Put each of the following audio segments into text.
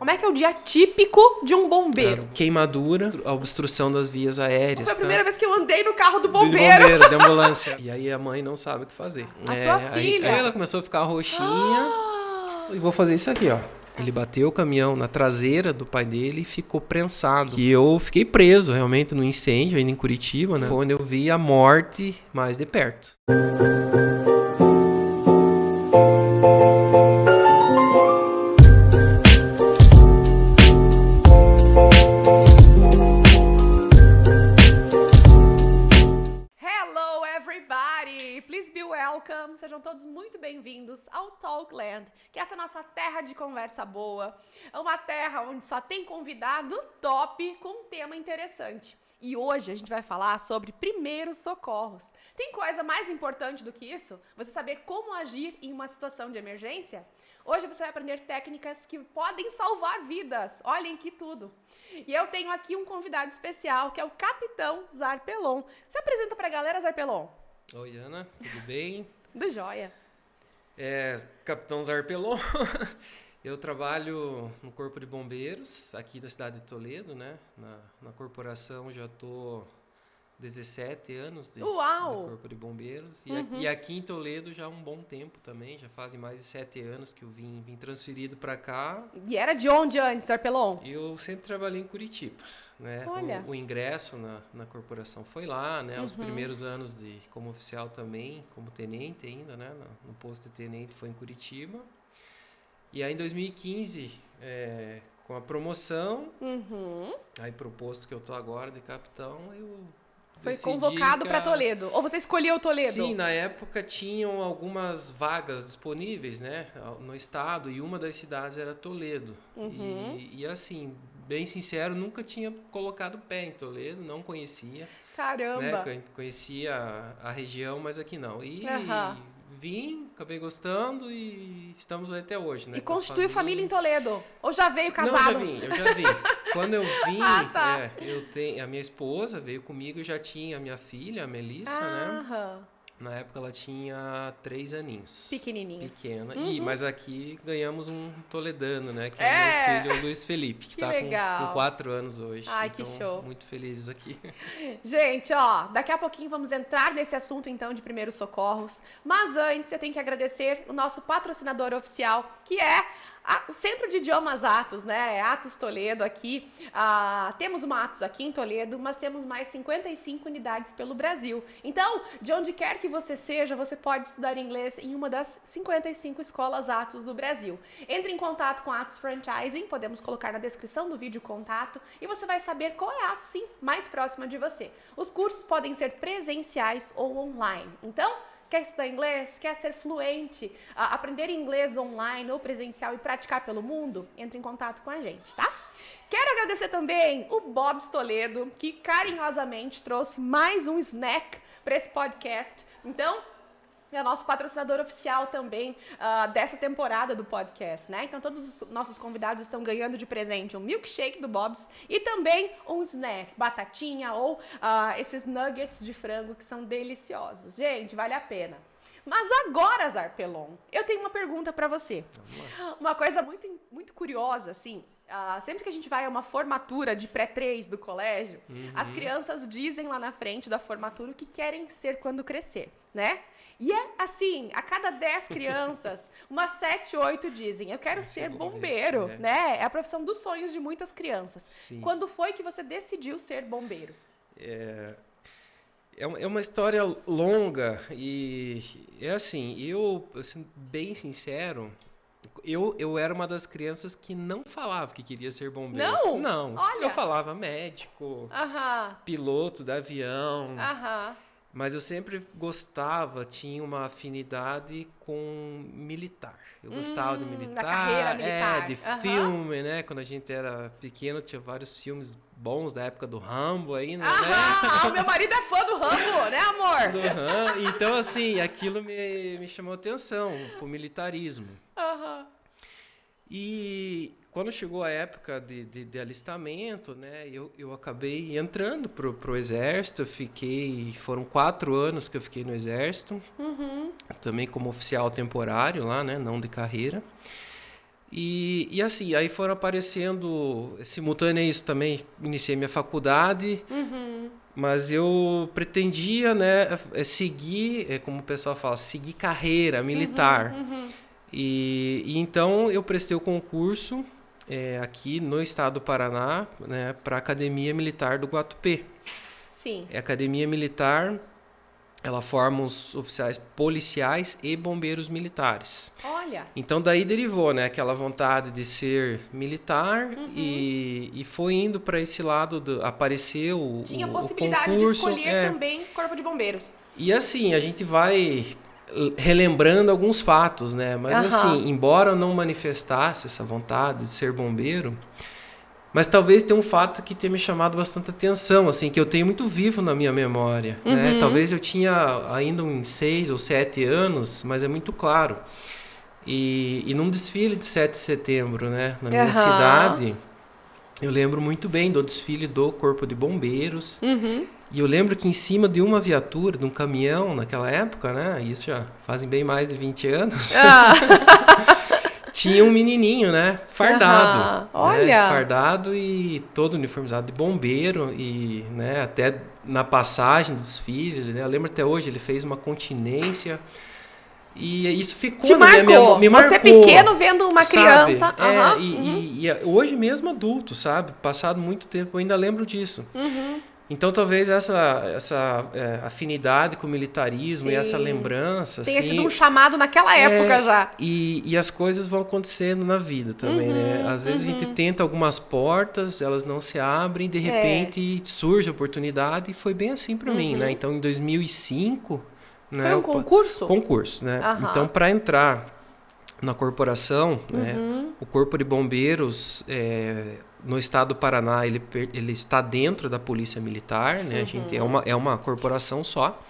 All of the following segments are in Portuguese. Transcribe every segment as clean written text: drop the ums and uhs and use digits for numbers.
Como é que é o dia típico de um bombeiro? Queimadura, a obstrução das vias aéreas. Foi a primeira vez que eu andei no carro do bombeiro. De ambulância. E aí a mãe não sabe o que fazer. Tua filha. Aí ela começou a ficar roxinha. E vou fazer isso aqui, ó. Ele bateu o caminhão na traseira do pai dele e ficou prensado. E eu fiquei preso realmente no incêndio, ainda em Curitiba, né? Foi onde eu vi a morte mais de perto. Welcome, sejam todos muito bem-vindos ao Talkland, que é essa nossa terra de conversa boa, uma terra onde só tem convidado top com um tema interessante. E hoje a gente vai falar sobre primeiros socorros. Tem coisa mais importante do que isso? Você saber como agir em uma situação de emergência? Hoje você vai aprender técnicas que podem salvar vidas. Olhem que tudo. E eu tenho aqui um convidado especial, que é o Capitão Zarpelon. Se apresenta pra galera, Zarpelon. Oi, Ana, tudo bem? Do joia. Capitão Zarpelon. Eu trabalho no Corpo de Bombeiros, aqui da cidade de Toledo, né? Na corporação já estou 17 anos de Corpo de Bombeiros. E aqui em Toledo já há um bom tempo também, já fazem mais de 7 anos que eu vim transferido para cá. E era de onde antes, Zarpelon? Eu sempre trabalhei em Curitiba. Né? O ingresso na corporação foi lá, né? Os primeiros anos como oficial também, como tenente ainda, né? No posto de tenente foi em Curitiba. E aí em 2015, com a promoção, aí pro posto que eu tô agora de capitão, eu foi convocado para Toledo? Ou você escolheu Toledo? Sim, na época tinham algumas vagas disponíveis, né? No estado, e uma das cidades era Toledo. E assim, bem sincero, nunca tinha colocado pé em Toledo, não conhecia. Caramba! Né? Conhecia a região, mas aqui não. E vim, acabei gostando e estamos até hoje, né? E constituiu família em Toledo? Ou já veio casado? Não, eu já vim. Quando eu vim, eu tenho a minha esposa veio comigo, eu já tinha a minha filha, a Melissa, né? Na época ela tinha 3 aninhos. Pequenininha. Pequena. Mas aqui ganhamos um toledano, né? Que é meu filho, o Luiz Felipe, que tá com 4 anos hoje. Ai, então, que show. Muito felizes aqui. Gente, daqui a pouquinho vamos entrar nesse assunto, então, de primeiros socorros. Mas antes, eu tenho que agradecer o nosso patrocinador oficial, que é o Centro de Idiomas Atos, né? Atos Toledo aqui. Temos uma Atos aqui em Toledo, mas temos mais 55 unidades pelo Brasil. Então, de onde quer que você seja, você pode estudar inglês em uma das 55 escolas Atos do Brasil. Entre em contato com a Atos Franchising, podemos colocar na descrição do vídeo o contato, e você vai saber qual é a Atos, sim, mais próxima de você. Os cursos podem ser presenciais ou online. Então, quer estudar inglês? Quer ser fluente? Aprender inglês online ou presencial e praticar pelo mundo? Entre em contato com a gente, tá? Quero agradecer também o Bob's Toledo, que carinhosamente trouxe mais um snack para esse podcast. Então, é o nosso patrocinador oficial também dessa temporada do podcast, né? Então, todos os nossos convidados estão ganhando de presente um milkshake do Bob's e também um snack, batatinha ou esses nuggets de frango que são deliciosos. Gente, vale a pena. Mas agora, Zarpelon, eu tenho uma pergunta para você. Uma coisa muito, muito curiosa, assim. Sempre que a gente vai a uma formatura de pré-3 do colégio, as crianças dizem lá na frente da formatura o que querem ser quando crescer, né? E é assim, a cada 10 crianças, umas 7, 8 dizem, eu quero ser bombeiro, né? É a profissão dos sonhos de muitas crianças. Sim. Quando foi que você decidiu ser bombeiro? É uma história longa e é assim, eu sendo bem sincero, eu era uma das crianças que não falava que queria ser bombeiro. Não? Não. Olha. Eu falava médico, piloto de avião. Mas eu sempre gostava, tinha uma afinidade com militar. Eu gostava de militar. Da carreira militar. De filme, né? Quando a gente era pequeno, tinha vários filmes bons da época do Rambo ainda, né? O meu marido é fã do Rambo, né, amor? Do Rambo. Então, assim, aquilo me chamou atenção, pro militarismo. E quando chegou a época de alistamento, né, eu acabei entrando pro exército, foram 4 anos que eu fiquei no exército, também como oficial temporário lá, né, não de carreira. E assim, aí foram aparecendo, simultâneo a isso também, iniciei minha faculdade, mas eu pretendia, né, seguir, como o pessoal fala, seguir carreira militar. E então eu prestei o concurso aqui no estado do Paraná, né, para a Academia Militar do Guatupê. Sim. É a Academia Militar, ela forma os oficiais policiais e bombeiros militares. Olha. Então daí derivou, né, aquela vontade de ser militar e foi indo para esse lado, apareceu Tinha a o possibilidade concurso, de escolher também Corpo de Bombeiros. E assim, a gente vai relembrando alguns fatos, né? Mas assim, embora eu não manifestasse essa vontade de ser bombeiro, mas talvez tenha um fato que tenha me chamado bastante atenção, assim, que eu tenho muito vivo na minha memória, né? Talvez eu tinha ainda uns 6 ou 7 anos, mas é muito claro. E num desfile de 7 de setembro, né? Na minha cidade, eu lembro muito bem do desfile do Corpo de Bombeiros. E eu lembro que em cima de uma viatura, de um caminhão naquela época, né? Isso já fazem bem mais de 20 anos. Tinha um menininho, né? Fardado. Olha! Né? Fardado e todo uniformizado de bombeiro. E né, até na passagem do desfile, né? Eu lembro até hoje, ele fez uma continência. E isso ficou Te na minha memória. Me marcou. Você pequeno vendo uma criança. E hoje mesmo adulto, sabe? Passado muito tempo, eu ainda lembro disso. Então, talvez essa afinidade com o militarismo e essa lembrança... Tenha sido um chamado naquela época já. E as coisas vão acontecendo na vida também, né? Às vezes a gente tenta algumas portas, elas não se abrem, de repente surge a oportunidade, e foi bem assim para mim, né? Então, em 2005... Né, foi um concurso? Concurso, né? Então, para entrar na corporação, né, o Corpo de Bombeiros... no estado do Paraná, ele está dentro da Polícia Militar, né? A gente é uma corporação só.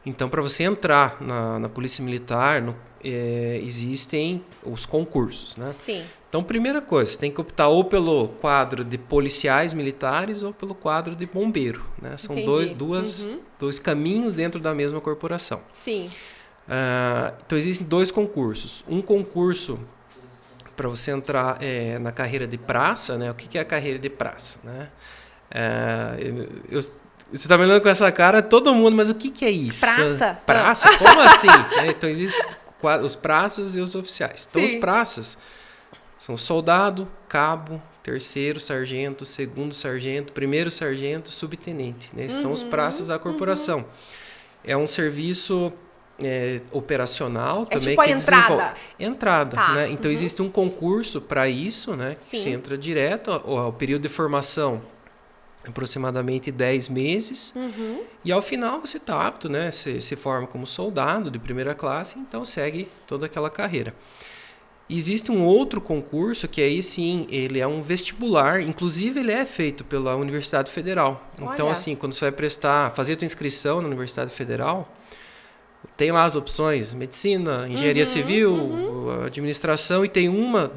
Então, para você entrar na Polícia Militar, existem os concursos, né? Sim. Então, primeira coisa, você tem que optar ou pelo quadro de policiais militares ou pelo quadro de bombeiro, né? São dois caminhos dentro da mesma corporação. Sim. Então, existem 2 concursos. Um concurso para você entrar na carreira de praça, né? O que é a carreira de praça, né? Você está me olhando com essa cara, todo mundo, mas o que é isso? Praça? Praça? Como assim? Então, existem os praças e os oficiais. Então, os praças são soldado, cabo, 3º sargento, 2º sargento, 1º sargento, subtenente. Né? Esses são os praças da corporação. É um serviço... operacional também, tipo a entrada. Entrada, né? Então existe um concurso para isso, né? Que você entra direto, o período de formação aproximadamente 10 meses, e ao final você está apto, né? Você se forma como soldado de primeira classe, então segue toda aquela carreira. Existe um outro concurso que aí sim, ele é um vestibular, inclusive ele é feito pela Universidade Federal. Então assim, quando você vai fazer a tua inscrição na Universidade Federal, tem lá as opções, medicina, engenharia civil, administração, e tem uma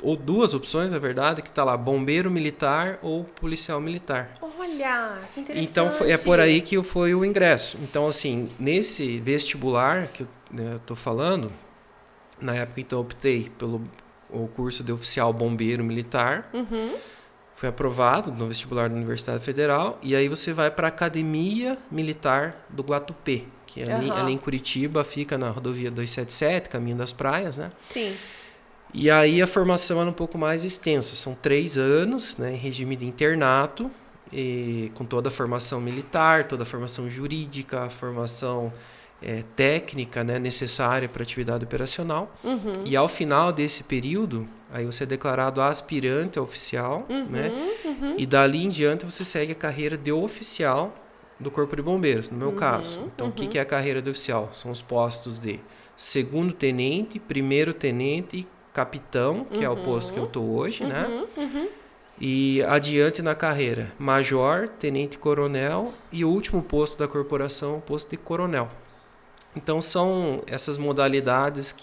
ou 2 opções, na verdade, que está lá, bombeiro militar ou policial militar. Olha, que interessante. Então, é por aí que foi o ingresso. Então, assim, nesse vestibular que eu estou falando, na época, então, eu optei pelo o curso de oficial bombeiro militar. Fui aprovado no vestibular da Universidade Federal, e aí você vai para a Academia Militar do Guatupê, que ali em Curitiba, fica na rodovia 277, caminho das praias, né? Sim. E aí a formação era um pouco mais extensa, são 3 anos, né, em regime de internato, com toda a formação militar, toda a formação jurídica, a formação técnica, né, necessária para a atividade operacional. E ao final desse período, aí você é declarado aspirante a oficial, né? E dali em diante você segue a carreira de oficial do Corpo de Bombeiros, no meu caso. Então, o que é a carreira de oficial? São os postos de 2º tenente, 1º tenente e capitão, que é o posto que eu estou hoje, né? E adiante na carreira, major, tenente coronel, e o último posto da corporação, o posto de coronel. Então, são essas modalidades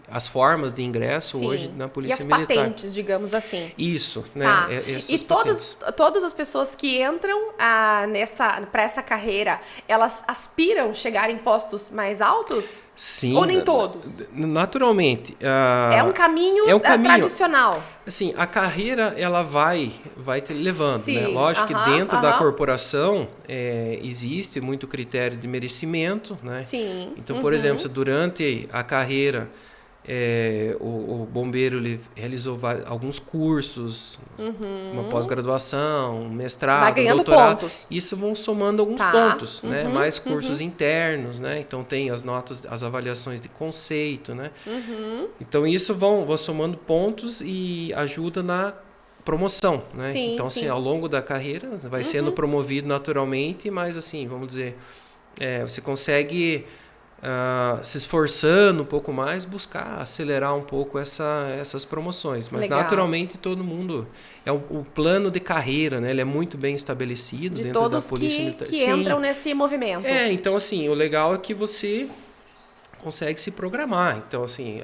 as formas de ingresso hoje na Polícia Militar. E as patentes, digamos assim. Isso, né? Tá. E todas as pessoas que entram para essa carreira, elas aspiram chegar em postos mais altos? Sim. Ou nem todos? Naturalmente. É um caminho, tradicional. Assim, a carreira, ela vai te levando, Sim. né? Lógico que dentro da corporação existe muito critério de merecimento, né? Sim. Então, por exemplo, se durante a carreira o bombeiro ele realizou alguns cursos, uma pós-graduação, um mestrado, vai ganhando doutorado, pontos. isso vão somando alguns pontos, né? Mais cursos internos, né? Então tem as notas, as avaliações de conceito, né? Então isso vão somando pontos e ajuda na promoção, né? Sim, então assim, ao longo da carreira vai sendo promovido naturalmente, mas assim, vamos dizer, você consegue se esforçando um pouco mais, buscar acelerar um pouco essas promoções. Mas Legal. Naturalmente todo mundo... o plano de carreira, né? Ele é muito bem estabelecido de dentro todos da Polícia Militar. Que entram nesse movimento. Então assim, o legal é que você consegue se programar. Então assim,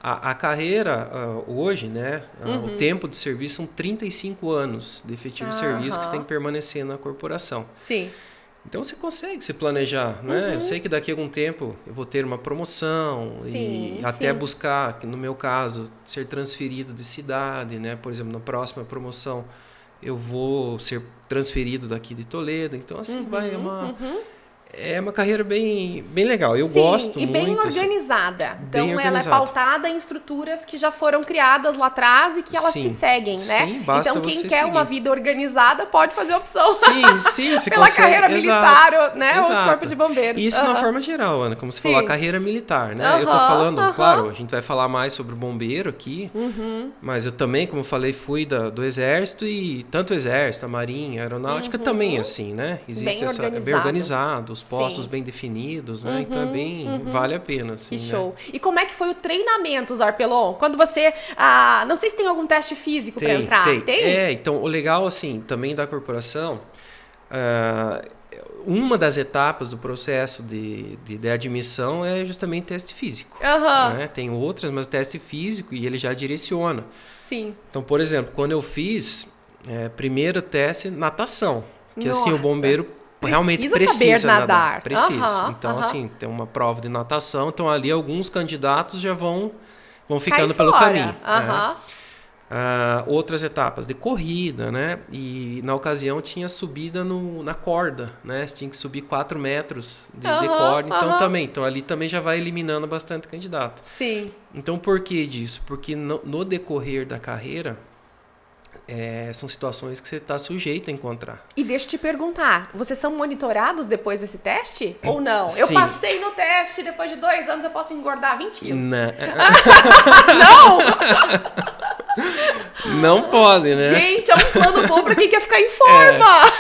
a carreira hoje, né? O tempo de serviço são 35 anos de efetivo de serviço que você tem que permanecer na corporação. Sim. Então você consegue se planejar, né? Eu sei que daqui a algum tempo eu vou ter uma promoção e até buscar, no meu caso, ser transferido de cidade, né? Por exemplo, na próxima promoção eu vou ser transferido daqui de Toledo. Então assim é uma carreira bem legal. Eu gosto muito. E bem organizada. Então, bem ela organizada. é pautada em estruturas que já foram criadas lá atrás e que elas se seguem, né? Sim, basta então, quem você quer uma vida organizada pode fazer opção. Sim, você pela consegue. carreira militar, né? Exato. Ou corpo de bombeiros. Isso de uma forma geral, Ana. Como você falou, a carreira militar, né? Eu tô falando, claro, a gente vai falar mais sobre o bombeiro aqui, mas eu também, como eu falei, fui do Exército e tanto o Exército, a Marinha, a Aeronáutica também, assim, né? Existe bem organizado, os postos bem definidos, né? Então vale a pena, assim. Que show. Né? E como é que foi o treinamento, Zarpellon? Quando você, não sei se tem algum teste físico para entrar. Tem? Então o legal, assim, também da corporação, uma das etapas do processo de admissão é justamente teste físico. Né? Tem outras, mas o teste físico e ele já direciona. Sim. Então, por exemplo, quando eu fiz primeiro teste natação, que assim o bombeiro realmente precisa saber nadar. Precisa. Então, assim, tem uma prova de natação, então ali alguns candidatos já vão ficando pelo caminho. Né? Outras etapas de corrida, né? E na ocasião tinha subida na corda, né? Você tinha que subir 4 metros de corda, então também. Então ali também já vai eliminando bastante candidato. Sim. Então por que disso? Porque no decorrer da carreira, são situações que você está sujeito a encontrar. E deixa eu te perguntar, vocês são monitorados depois desse teste? Ou não? Sim. Eu passei no teste, depois de 2 anos eu posso engordar 20 quilos. Não! Não? Não pode, né? Gente, é um plano bom para quem quer ficar em forma.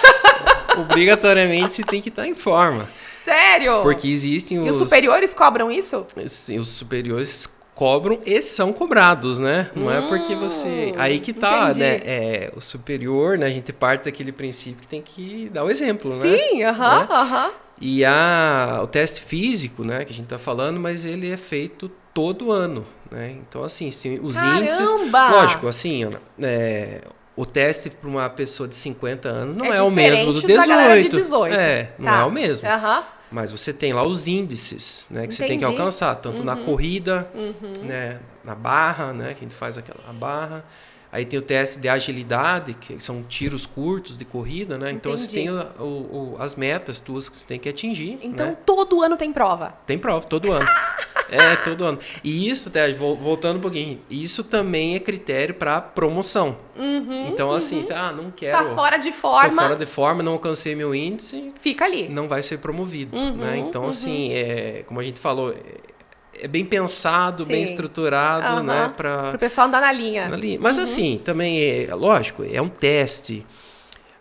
Obrigatoriamente você tem que estar em forma. Sério? Porque existem E os superiores cobram isso? Sim, os superiores cobram e são cobrados, né? Não é porque você... Aí que tá, entendi. né? O superior, né? A gente parte daquele princípio que tem que dar o exemplo, né? Sim, E o teste físico, né? Que a gente tá falando, mas ele é feito todo ano, né? Então, assim, os índices... Lógico, assim, Ana, o teste para uma pessoa de 50 anos não é o mesmo do 18. Da galera de 18. Não é o mesmo. Mas você tem lá os índices, né, que você tem que alcançar, tanto na corrida, né, na barra, né, que a gente faz a barra. Aí tem o teste de agilidade, que são tiros curtos de corrida, né? Então você tem as metas tuas que você tem que atingir. Então né? todo ano tem prova? Tem prova, todo ano. Todo ano. E isso, voltando um pouquinho, isso também é critério para promoção. Então, assim, não quero... Tá fora de forma. Tô fora de forma, não alcancei meu índice. Fica ali. Não vai ser promovido, né? Então, assim, como a gente falou, é bem pensado, bem estruturado, né? Para o pessoal andar na linha. Mas, assim, também, lógico, é um teste.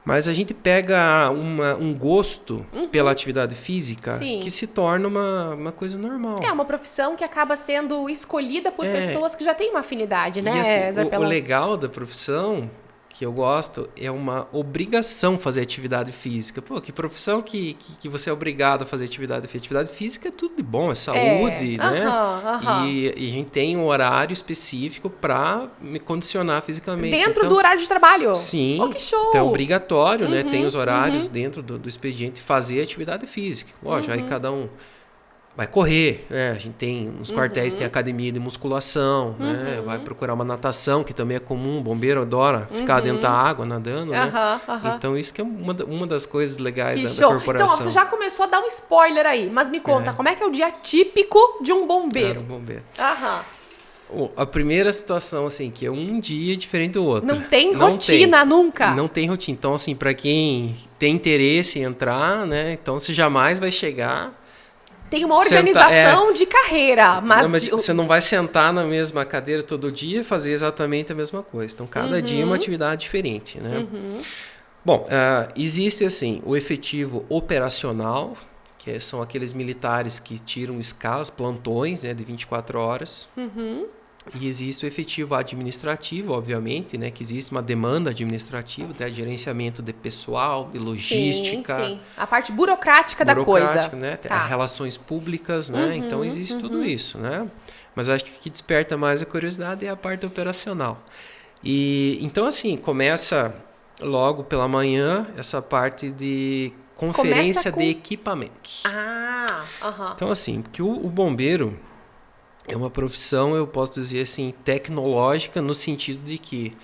Mas a gente pega um gosto pela atividade física que se torna uma coisa normal. É uma profissão que acaba sendo escolhida por pessoas que já têm uma afinidade, né? E assim, o legal da profissão que eu gosto é uma obrigação fazer atividade física. Pô, que profissão que você é obrigado a fazer atividade física? Atividade física é tudo de bom, é saúde, né? E a gente tem um horário específico para me condicionar fisicamente. Dentro do horário de trabalho? Sim. Oh, que show! Então é obrigatório, né? Tem os horários dentro do expediente fazer atividade física. Lógico, aí cada um vai correr, né? A gente tem, nos quartéis tem academia de musculação, né? Vai procurar uma natação, que também é comum, o bombeiro adora ficar dentro da água, nadando, né? Então isso que é uma das coisas legais da corporação. Então, ó, você já começou a dar um spoiler aí, mas me conta, como é que é o dia típico de um bombeiro? A primeira situação, assim, que é um dia diferente do outro. Não tem rotina nunca? Não tem rotina. Então, assim, para quem tem interesse em entrar, né? Então, você jamais vai chegar... Tem uma organização de carreira, mas... Você não vai sentar na mesma cadeira todo dia e fazer exatamente a mesma coisa. Então, cada dia é uma atividade diferente, né? Bom, existe, assim, o efetivo operacional, que são aqueles militares que tiram escalas, plantões, né, de 24 horas. E existe o efetivo administrativo, obviamente, né, que existe uma demanda administrativa, né, gerenciamento de pessoal, de logística. Sim. A parte burocrática da coisa. Né, relações públicas, né? Então existe tudo isso, né? Mas acho que o que desperta mais a curiosidade é a parte operacional. E então, assim, começa logo pela manhã essa parte de conferência de equipamentos. Então, assim, que o bombeiro é uma profissão, eu posso dizer assim, tecnológica, no sentido de que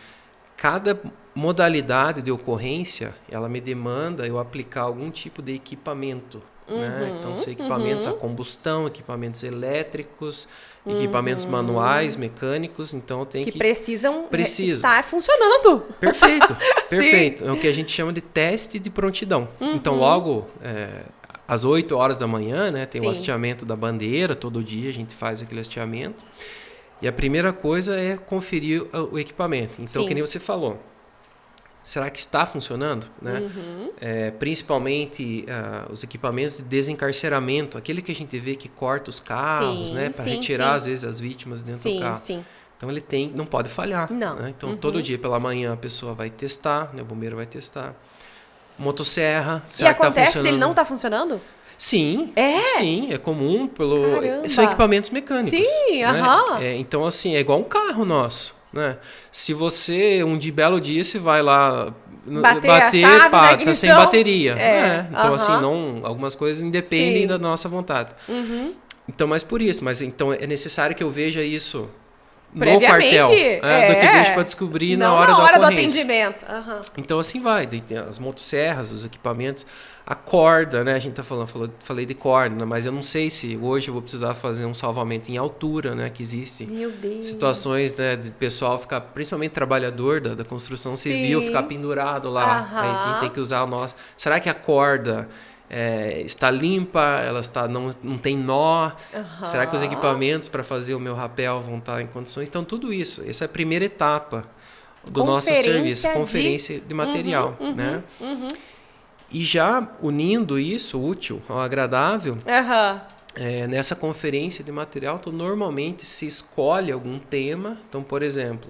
cada modalidade de ocorrência, ela me demanda eu aplicar algum tipo de equipamento. Né? Então, são equipamentos a combustão, equipamentos elétricos, equipamentos manuais, mecânicos, então tem que precisam estar funcionando. Perfeito. É o que a gente chama de teste de prontidão. Então, logo... às 8 horas da manhã, né, tem o hasteamento da bandeira, todo dia a gente faz aquele hasteamento. E a primeira coisa é conferir o equipamento. Então, que nem você falou, será que está funcionando? Né? Principalmente os equipamentos de desencarceramento, aquele que a gente vê que corta os carros, né, para retirar, às vezes, as vítimas dentro do carro. Então, ele não pode falhar. Né? Então, todo dia pela manhã a pessoa vai testar, né, o bombeiro vai testar. Motosserra, será que tá funcionando? E acontece dele não estar funcionando? Sim, sim, é comum. São equipamentos mecânicos. Sim, né? Então, assim, é igual um carro nosso. Né? Se você, belo dia, você vai lá bater a chave, tá sem bateria. Então, assim, algumas coisas independem da nossa vontade. Então, mas por isso. Mas então é necessário que eu veja isso no quartel, do que deixa para descobrir na hora da ocorrência. Do atendimento. Então assim vai, tem as motosserras, os equipamentos, a corda, né? A gente falei de corda, mas eu não sei se hoje eu vou precisar fazer um salvamento em altura, né? Que existe situações, né, de pessoal ficar, principalmente trabalhador da construção civil, ficar pendurado lá. Aí tem que usar o nosso. Será que a corda está limpa, ela não tem nó, será que os equipamentos para fazer o meu rapel vão estar em condições? Então, tudo isso, essa é a primeira etapa do nosso serviço, conferência de material. Né? E já unindo isso, útil ao agradável, nessa conferência de material, normalmente se escolhe algum tema. Então, por exemplo,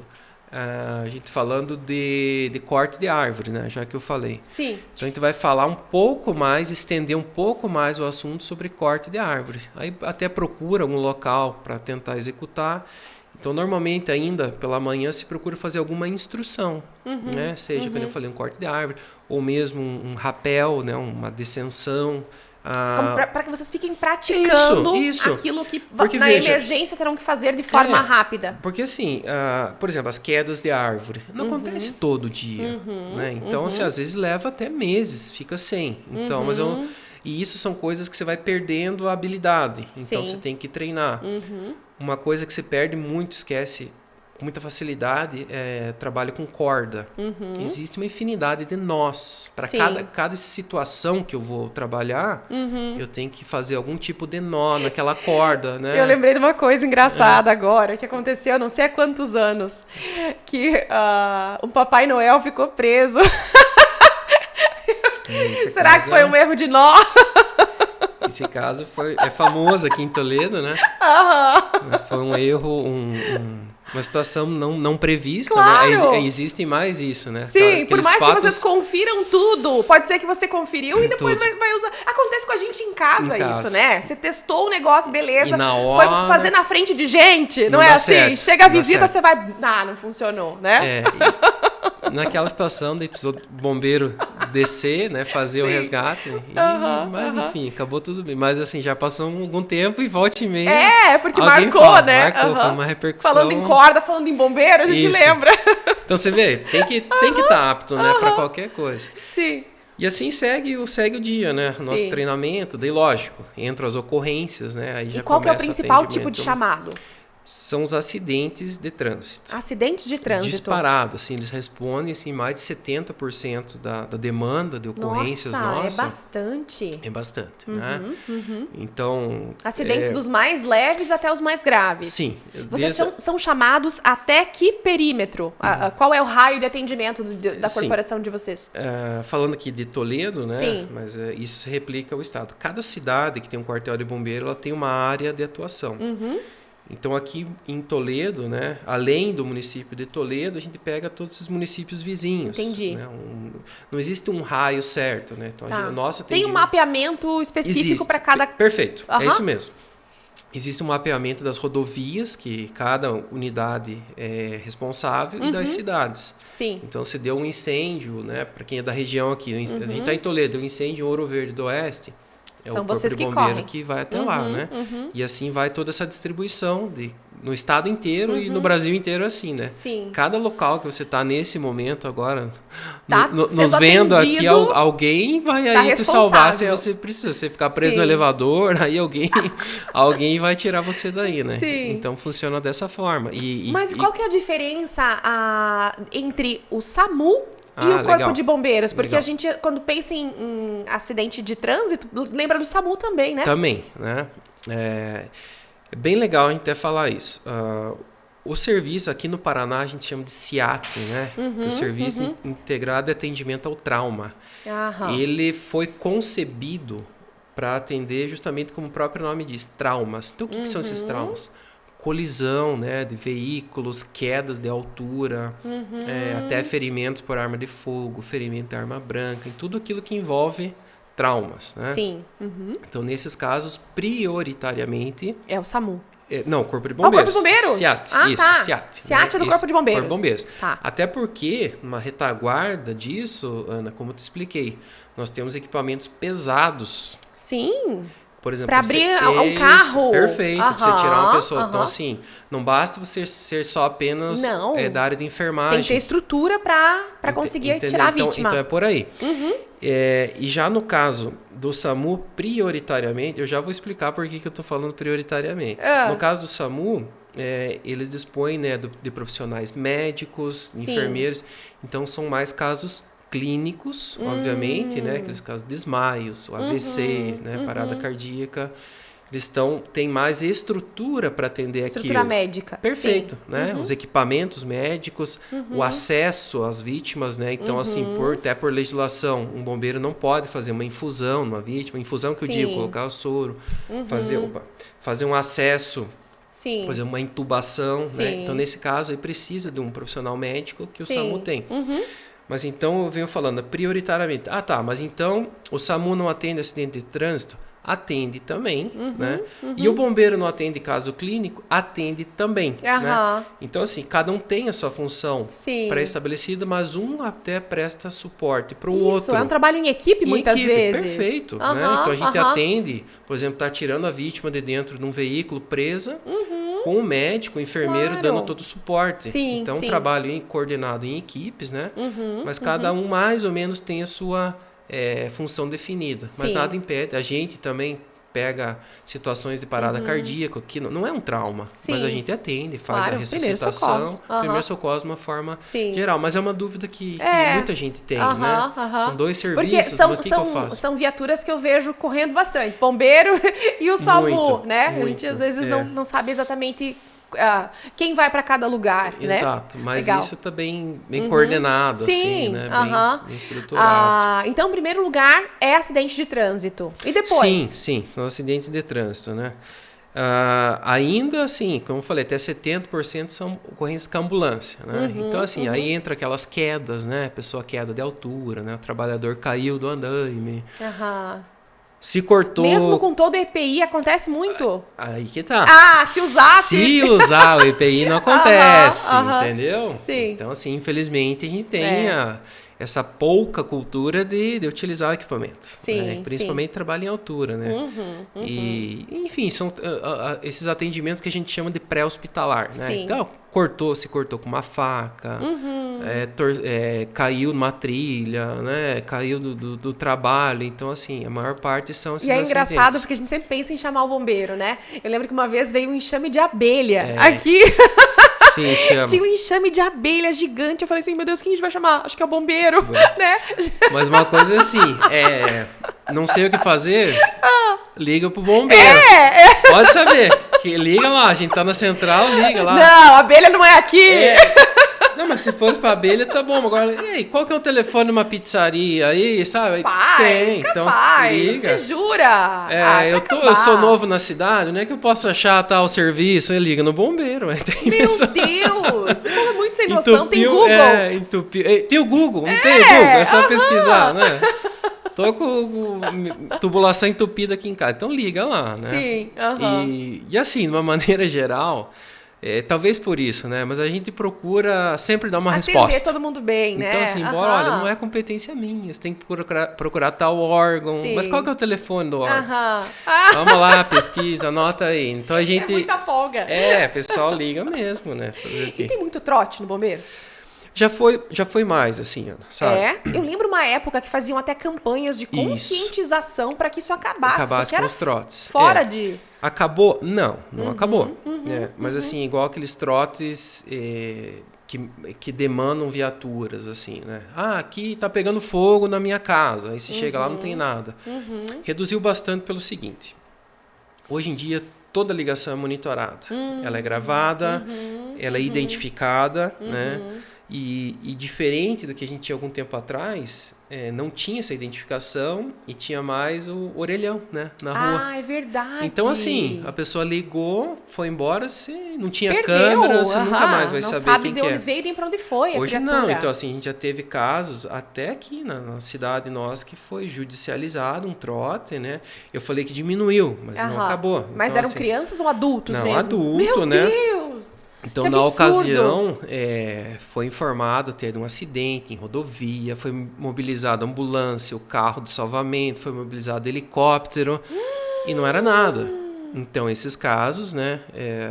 a gente falando de corte de árvore, né? Já que eu falei. Sim. Então a gente vai falar um pouco mais, estender um pouco mais o assunto sobre corte de árvore. Aí até procura um local para tentar executar. Então normalmente ainda pela manhã se procura fazer alguma instrução, né? Seja, como eu falei, um corte de árvore, ou mesmo um rapel, né? Uma descensão. Para que vocês fiquem praticando aquilo que na emergência terão que fazer de forma rápida. Porque assim, por exemplo, as quedas de árvore não acontece todo dia. Né? Então, assim, às vezes leva até meses, fica sem. Então, e isso são coisas que você vai perdendo a habilidade. Então, você tem que treinar. Uma coisa que você perde muito, esquece com muita facilidade, trabalho com corda. Existe uma infinidade de nós. Para cada situação que eu vou trabalhar, eu tenho que fazer algum tipo de nó naquela corda. Né? Eu lembrei de uma coisa engraçada agora, que aconteceu há não sei há quantos anos, que o Papai Noel ficou preso. Será que foi um erro de nó? Esse caso é famoso aqui em Toledo, né? Mas foi um erro, uma situação não prevista, né? Existem mais isso, né? Sim, por mais que vocês confiram tudo, pode ser que você conferiu e depois vai usar. Acontece com a gente em casa isso, né? Você testou o negócio, beleza, e na hora, foi fazer na frente de gente, não é assim? Certo, chega a visita, você vai... não funcionou, né? Naquela situação do episódio bombeiro descer, né? Fazer o resgate. Mas enfim, acabou tudo bem. Mas assim, já passou algum tempo e volta e meia. Porque marcou, né? Marcou, foi uma repercussão. Falando em corda, falando em bombeiro, a gente lembra. Então você vê, tem que estar apto, né? Para qualquer coisa. Sim. E assim segue o dia, né? O nosso treinamento, daí lógico, entram as ocorrências, né? Aí já qual que é o principal tipo de chamado? São os acidentes de trânsito. Acidentes de trânsito. Disparado, assim, eles respondem assim, mais de 70% da demanda de ocorrências nossas. É bastante. É bastante, né? Então... Acidentes dos mais leves até os mais graves. Sim. Vocês são chamados até que perímetro? Qual é o raio de atendimento da corporação de vocês? Falando aqui de Toledo, né? Sim. Mas isso se replica ao estado. Cada cidade que tem um quartel de bombeiro, ela tem uma área de atuação. Então, aqui em Toledo, né, além do município de Toledo, a gente pega todos esses municípios vizinhos. Entendi. Né? Não existe um raio certo. Né? Então, tem um mapeamento específico para cada... Perfeito, é isso mesmo. Existe um mapeamento das rodovias, que cada unidade é responsável, e das cidades. Sim. Então, se deu um incêndio, né, para quem é da região aqui, a gente está em Toledo, um incêndio em Ouro Verde do Oeste, são o vocês corpo de que bombeiro correm. que vai até lá, né? E assim vai toda essa distribuição no estado inteiro e no Brasil inteiro assim, né? Sim. Cada local que você está nesse momento agora, nos vendo aqui, alguém vai aí te salvar se você precisa. Você ficar preso no elevador, aí alguém vai tirar você daí, né? Sim. Então funciona dessa forma. Mas qual que é a diferença entre o SAMU e o Corpo de Bombeiros? Porque a gente, quando pensa em acidente de trânsito, lembra do SAMU também, né? Também, né? É bem legal a gente até falar isso. O serviço aqui no Paraná a gente chama de SIAT, né? Que é o Serviço Integrado de Atendimento ao Trauma. Ele foi concebido para atender justamente como o próprio nome diz, traumas. Então, o que são esses traumas? Colisão, né, de veículos, quedas de altura, até ferimentos por arma de fogo, ferimento de arma branca, e tudo aquilo que envolve traumas, né? Sim. Então, nesses casos, prioritariamente... É o SAMU. Não, o Corpo de Bombeiros. O Corpo de Bombeiros? SIAT, SIAT. SIAT é do Corpo de Bombeiros. Corpo de Bombeiros. Tá. Até porque, numa retaguarda disso, Ana, como eu te expliquei, nós temos equipamentos pesados. Sim. Por exemplo, para abrir um carro. Perfeito, para você tirar uma pessoa. Então, assim, não basta você ser só apenas da área de enfermagem. Tem que ter estrutura para conseguir tirar a vítima. Então é por aí. E já no caso do SAMU, prioritariamente, eu já vou explicar por que eu estou falando prioritariamente. No caso do SAMU, eles dispõem, né, de profissionais médicos, enfermeiros. Então, são mais casos clínicos, obviamente, né? Aqueles casos de desmaios, o AVC, né? Parada cardíaca. Eles têm mais estrutura para atender aquilo. Estrutura médica. Perfeito, né? Os equipamentos médicos, o acesso às vítimas, né? Então, assim, até por legislação, um bombeiro não pode fazer uma infusão numa vítima. Infusão que eu digo, colocar o soro, fazer um acesso, por exemplo, uma intubação, né? Então, nesse caso, aí precisa de um profissional médico que o SAMU tem. Mas então eu venho falando prioritariamente. Mas então o SAMU não atende acidente de trânsito? Atende também, né? E o bombeiro não atende caso clínico? Atende também, né? Então, assim, cada um tem a sua função pré-estabelecida, mas um até presta suporte para o outro. Isso, é um trabalho em equipe muitas vezes. Perfeito, né? Então, a gente atende, por exemplo, tá tirando a vítima de dentro de um veículo presa, com o médico, o enfermeiro dando todo o suporte. Então, um trabalho coordenado em equipes, né? Mas cada um mais ou menos tem a sua função definida. Mas nada impede. A gente também pega situações de parada cardíaca, que não é um trauma, mas a gente atende, faz a ressuscitação. Primeiro socorro de uma forma geral. Mas é uma dúvida que muita gente tem, né? São dois serviços, o que eu faço? São viaturas que eu vejo correndo bastante. Bombeiro e o SAMU, né? A gente às vezes não sabe exatamente quem vai para cada lugar, né? Exato, mas isso tá bem coordenado, assim, né? Bem estruturado. Então, em primeiro lugar, é acidente de trânsito. E depois? Sim, são acidentes de trânsito, né? Ainda assim, como eu falei, até 70% são ocorrências com ambulância, né? Então, assim, aí entra aquelas quedas, né? Pessoa queda de altura, né? O trabalhador caiu do andaime. Se cortou... Mesmo com todo o EPI, acontece muito? Aí que tá. Se usasse... Se usar o EPI, não acontece, entendeu? Sim. Então, assim, infelizmente, a gente tem essa pouca cultura de utilizar o equipamento. Sim, né? Principalmente trabalho em altura, né? E, enfim, são esses atendimentos que a gente chama de pré-hospitalar, né? Sim. Então, se cortou com uma faca, caiu numa trilha, né? Caiu do trabalho. Então, assim, a maior parte são esses acidentes. E é engraçado porque a gente sempre pensa em chamar o bombeiro, né? Eu lembro que uma vez veio um enxame de abelha aqui. Sim, chama. Tinha um enxame de abelha gigante. Eu falei assim, meu Deus, quem a gente vai chamar? Acho que é o bombeiro, né? Mas uma coisa assim, não sei o que fazer, liga pro bombeiro. Pode saber, que liga lá, a gente tá na central, liga lá. Não, a abelha não é aqui. Não, mas se fosse pra abelha, tá bom. Agora, e aí, qual que é o telefone de uma pizzaria aí, sabe? Tem, então Você liga. jura? Eu sou novo na cidade, não é que eu posso achar tal serviço, aí liga no bombeiro. Meu Deus, você é muito sem noção, tem Google. Entupiu. Tem o Google, não tem o Google, é só pesquisar, né? Tô com tubulação entupida aqui em casa, então liga lá, né? Sim, E assim, de uma maneira geral, talvez por isso, né? Mas a gente procura sempre dar uma resposta. Atender todo mundo bem, né? Então, assim, olha, não é competência minha, você tem que procurar tal órgão. Sim. Mas qual que é o telefone do órgão? Vamos lá, pesquisa, anota aí. Então a gente... É muita folga. Pessoal liga mesmo, né? E tem muito trote no bombeiro? Já foi mais, assim, sabe? Eu lembro uma época que faziam até campanhas de conscientização para que isso acabasse com os trotes. Fora de... Acabou? Não acabou. Mas assim, igual aqueles trotes que demandam viaturas, assim, né? Aqui tá pegando fogo na minha casa. Aí você chega lá, não tem nada. Reduziu bastante pelo seguinte. Hoje em dia, toda ligação é monitorada. Ela é gravada, ela é identificada, né? E diferente do que a gente tinha algum tempo atrás, não tinha essa identificação e tinha mais o orelhão, né, na rua. É verdade. Então, assim, a pessoa ligou, foi embora, você não tinha Perdeu. Câmera, você nunca mais vai saber quem que é. Não sabe de onde veio nem para onde foi Hoje a criatura. não, então assim, a gente já teve casos, até aqui na cidade nossa, que foi judicializado um trote, né? Eu falei que diminuiu, mas não acabou. Mas então, eram assim, crianças ou adultos não, mesmo? adulto, Meu né? Deus! Então, que na absurdo. ocasião, foi informado ter um acidente em rodovia, foi mobilizada a ambulância, o carro de salvamento, foi mobilizado helicóptero e não era nada. Então, esses casos, né,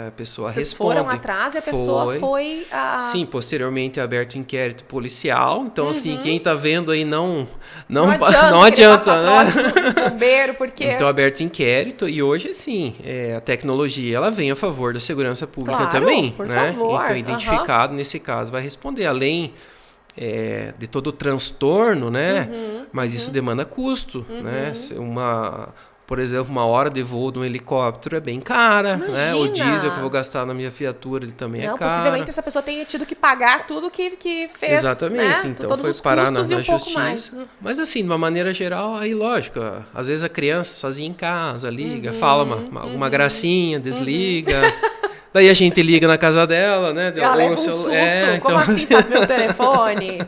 a pessoa Vocês responde. foram atrás e a pessoa foi... Sim, posteriormente é aberto inquérito policial. Então, assim, quem está vendo aí não adianta, né? Bombeiro, porque... Então, aberto inquérito. E hoje, assim, a tecnologia, ela vem a favor da segurança pública também. Por né? favor. Então, identificado, nesse caso, vai responder. Além de todo o transtorno, né? Mas isso demanda custo, né? Por exemplo, uma hora de voo de um helicóptero é bem cara, né? O diesel que eu vou gastar na minha viatura ele também é caro. Possivelmente essa pessoa tenha tido que pagar tudo que fez. Exatamente, né? então todos foi os parar na custos e um pouco justiça. mais. Mas assim, de uma maneira geral, aí lógico, às vezes a criança sozinha em casa liga, fala alguma gracinha, desliga. Daí a gente liga na casa dela, né? Ela leva um susto. Como assim, sabe meu telefone?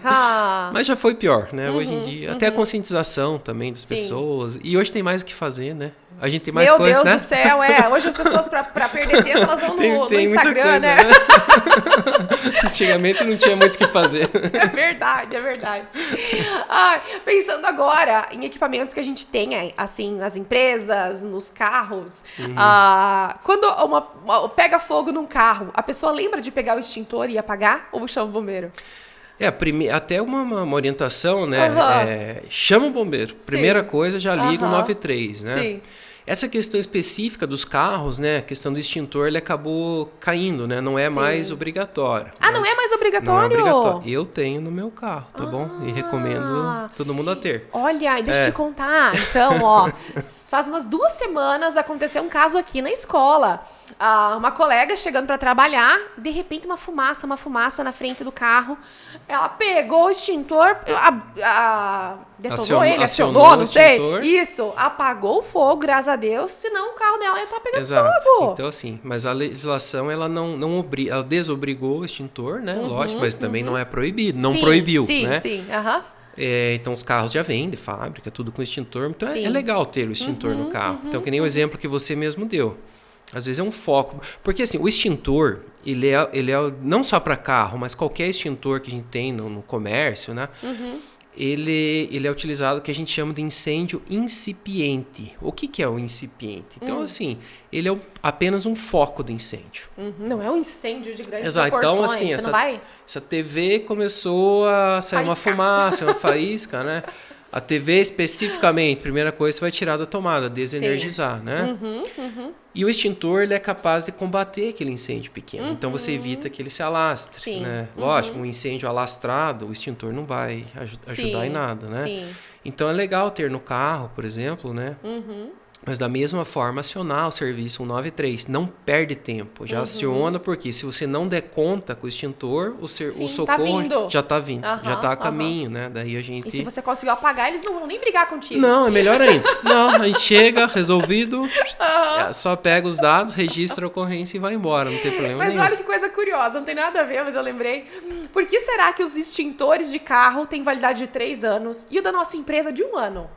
Mas já foi pior, né? Hoje em dia. Até a conscientização também das pessoas. E hoje tem mais o que fazer, né? A gente tem mais coisas, né? Meu Deus do céu, Hoje as pessoas, pra perder tempo, elas vão no Instagram, coisa, né? Antigamente não tinha muito o que fazer. É verdade. Pensando agora em equipamentos que a gente tem, assim, nas empresas, nos carros. Quando pega fogo num carro, a pessoa lembra de pegar o extintor e apagar? Ou chama o bombeiro? Até uma orientação, né? Chama o bombeiro. Primeira coisa, já liga o 93, né? Sim. Essa questão específica dos carros, né? A questão do extintor, ele acabou caindo, né? Não é mais obrigatório. Não é mais obrigatório? Não é obrigatório. Eu tenho no meu carro, tá bom? E recomendo todo mundo a ter. Olha, deixa eu te contar. Então, faz umas 2 semanas aconteceu um caso aqui na escola. Uma colega chegando para trabalhar, de repente uma fumaça na frente do carro. Ela pegou o extintor, detonou ele, acionou, não sei. Isso, apagou o fogo, graças a Deus, senão o carro dela ia estar pegando fogo. Então, assim, mas a legislação, ela não obriga, ela desobrigou o extintor, né? Lógico, mas também não é proibido, não proibiu, né? Sim. Então, os carros já vêm de fábrica, tudo com extintor. Então, é legal ter o extintor no carro. Então, que nem o exemplo que você mesmo deu. Às vezes é um foco. Porque assim, o extintor, ele é não só para carro, mas qualquer extintor que a gente tem no comércio, né? Ele é utilizado, que a gente chama de incêndio incipiente. O que é o incipiente? Então, assim, ele é apenas um foco de incêndio. Não é um incêndio de grandes Exato. proporções. Então, assim, Você não vai... essa TV começou a sair uma fumaça, uma faísca, né? A TV especificamente, primeira coisa, você vai tirar da tomada, desenergizar, né? E o extintor, ele é capaz de combater aquele incêndio pequeno. Então, você evita que ele se alastre, Sim. né? Lógico, um incêndio alastrado, o extintor não vai ajudar em nada, né? Sim. Então, é legal ter no carro, por exemplo, né? Mas da mesma forma, acionar o serviço 193. Não perde tempo. Já aciona, porque se você não der conta com o extintor, o socorro já está vindo. Já está a caminho, né? Daí a gente... E se você conseguiu apagar, eles não vão nem brigar contigo. Não, é melhor ainda. Não, a gente chega, resolvido, só pega os dados, registra a ocorrência e vai embora. Não tem problema nenhum. Mas olha que coisa curiosa, não tem nada a ver, mas eu lembrei. Por que será que os extintores de carro têm validade de 3 anos e o da nossa empresa de 1 ano?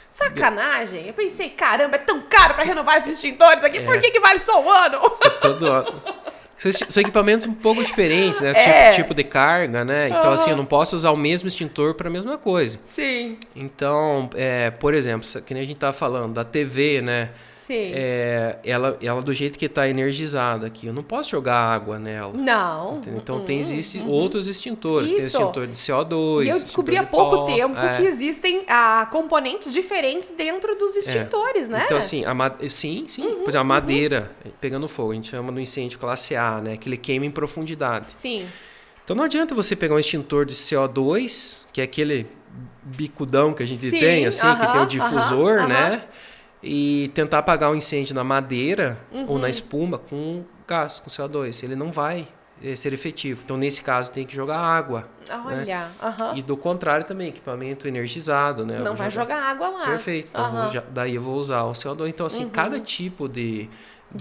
Sacanagem. Eu pensei, caramba, é tão caro para renovar esses extintores aqui, por que vale só 1 ano? Todo ano. São equipamentos um pouco diferentes, né? Tipo de carga, né? Então, assim, eu não posso usar o mesmo extintor para a mesma coisa. Sim. Então, por exemplo, que nem a gente estava falando, da TV, né? Sim. Ela do jeito que está energizada aqui, eu não posso jogar água nela. Não. Entendeu? Então, existem outros extintores. Isso. Tem extintor de CO2. E eu descobri há pouco tempo que existem componentes diferentes dentro dos extintores, né? Então, assim, sim. Por exemplo, a madeira pegando fogo, a gente chama do incêndio classe A, né? Que ele queima em profundidade. Sim. Então, não adianta você pegar um extintor de CO2, que é aquele bicudão que a gente tem, assim, que tem o difusor, né? E tentar apagar um incêndio na madeira ou na espuma com gás, com CO2. Ele não vai ser efetivo. Então, nesse caso, tem que jogar água. Olha, né? E do contrário também, equipamento energizado, né? Não vai jogar água lá. Perfeito. Então, daí eu vou usar o CO2. Então, assim, cada tipo de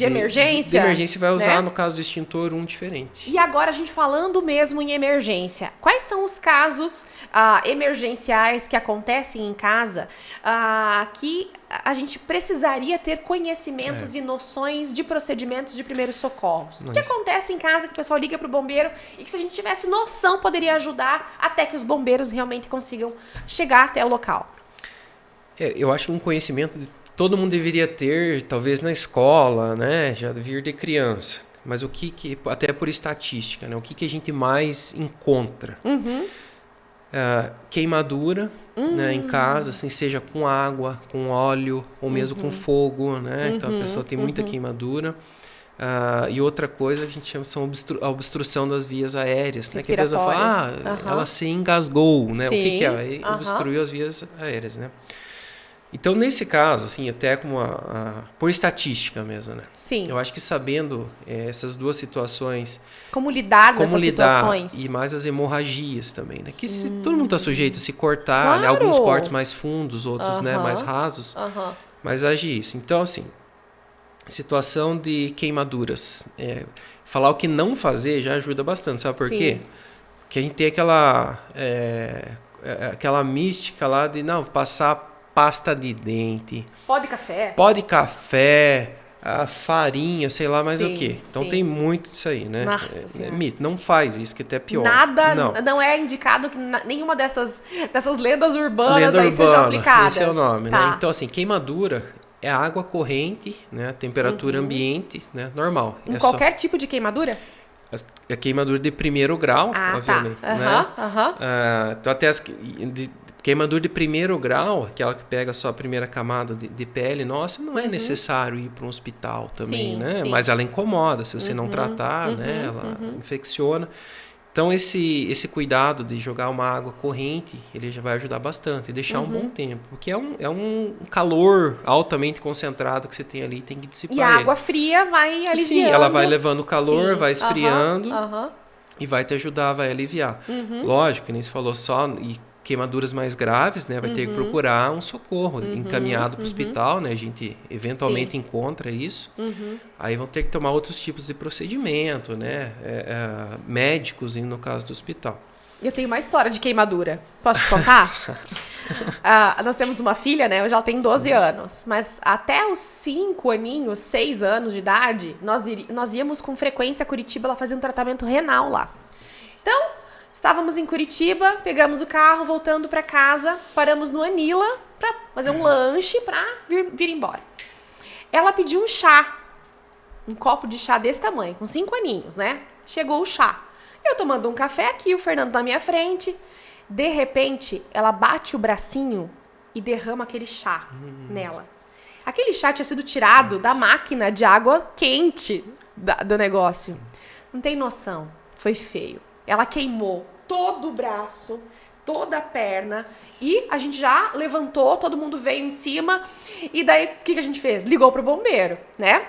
emergência? De emergência vai usar, né? no caso do extintor, um diferente. E agora a gente falando mesmo em emergência. Quais são os casos emergenciais que acontecem em casa que a gente precisaria ter conhecimentos e noções de procedimentos de primeiros socorros? O que acontece em casa que o pessoal liga para o bombeiro e que, se a gente tivesse noção, poderia ajudar até que os bombeiros realmente consigam chegar até o local? Eu acho que um conhecimento todo mundo deveria ter, talvez na escola, né? Já vir de criança. Mas o que até por estatística, né? O que a gente mais encontra? Queimadura, né, em casa, assim, seja com água, com óleo ou mesmo com fogo, né? Então a pessoa tem muita queimadura. E outra coisa que a gente chama são a obstrução das vias aéreas, né? Que a pessoa fala, ela se engasgou, né? Sim. O que é? Obstruiu as vias aéreas, né? Então, nesse caso, assim, até como por estatística mesmo, né? Sim. Eu acho que sabendo essas duas situações... Como lidar com essas situações. E mais as hemorragias também, né? Que todo mundo está sujeito a se cortar, né? Alguns cortes mais fundos, outros né? mais rasos. Mas age isso. Então, assim, situação de queimaduras. Falar o que não fazer já ajuda bastante. Sabe por quê? Porque a gente tem aquela mística lá de, não, passar pasta de dente. Pó de café, a farinha, sei lá mais o quê. Então tem muito disso aí, né? Nossa mito. Não faz isso, que até é pior. Nada, não é indicado que nenhuma dessas lendas urbanas aí sejam aplicadas. Esse é o nome, né? Então, assim, queimadura é água corrente, né? Temperatura ambiente, né? Normal. Em qualquer tipo de queimadura? A queimadura de primeiro grau, obviamente. Né? Então, até queimadura de primeiro grau, aquela que pega só a primeira camada de pele, nossa, não é necessário ir para um hospital também, né? Mas ela incomoda, se você não tratar, né? Ela infecciona. Então, esse cuidado de jogar uma água corrente, ele já vai ajudar bastante. E deixar um bom tempo. Porque é um calor altamente concentrado que você tem ali, tem que dissipar. E a água fria vai aliviando. Sim, ela vai levando o calor, vai esfriando e vai te ajudar, vai aliviar. Lógico, que nem você falou só... queimaduras mais graves, né? Vai ter que procurar um socorro encaminhado para o hospital, né? A gente eventualmente encontra isso. Aí vão ter que tomar outros tipos de procedimento, né? Médicos, no caso do hospital. Eu tenho uma história de queimadura. Posso te contar? Nós temos uma filha, né? Hoje ela tem 12 anos. Mas até os 5 aninhos, 6 anos de idade, nós íamos com frequência a Curitiba, ela fazia um tratamento renal lá. Então, estávamos em Curitiba, pegamos o carro, voltando para casa, paramos no Anila para fazer um lanche para vir embora. Ela pediu um chá, um copo de chá desse tamanho, com 5 aninhos, né? Chegou o chá. Eu tomando um café aqui, o Fernando na minha frente. De repente, ela bate o bracinho e derrama aquele chá nela. Aquele chá tinha sido tirado da máquina de água quente do negócio. Não tem noção. Foi feio. Ela queimou todo o braço, toda a perna. E a gente já levantou, todo mundo veio em cima. E daí, o que a gente fez? Ligou pro bombeiro, né?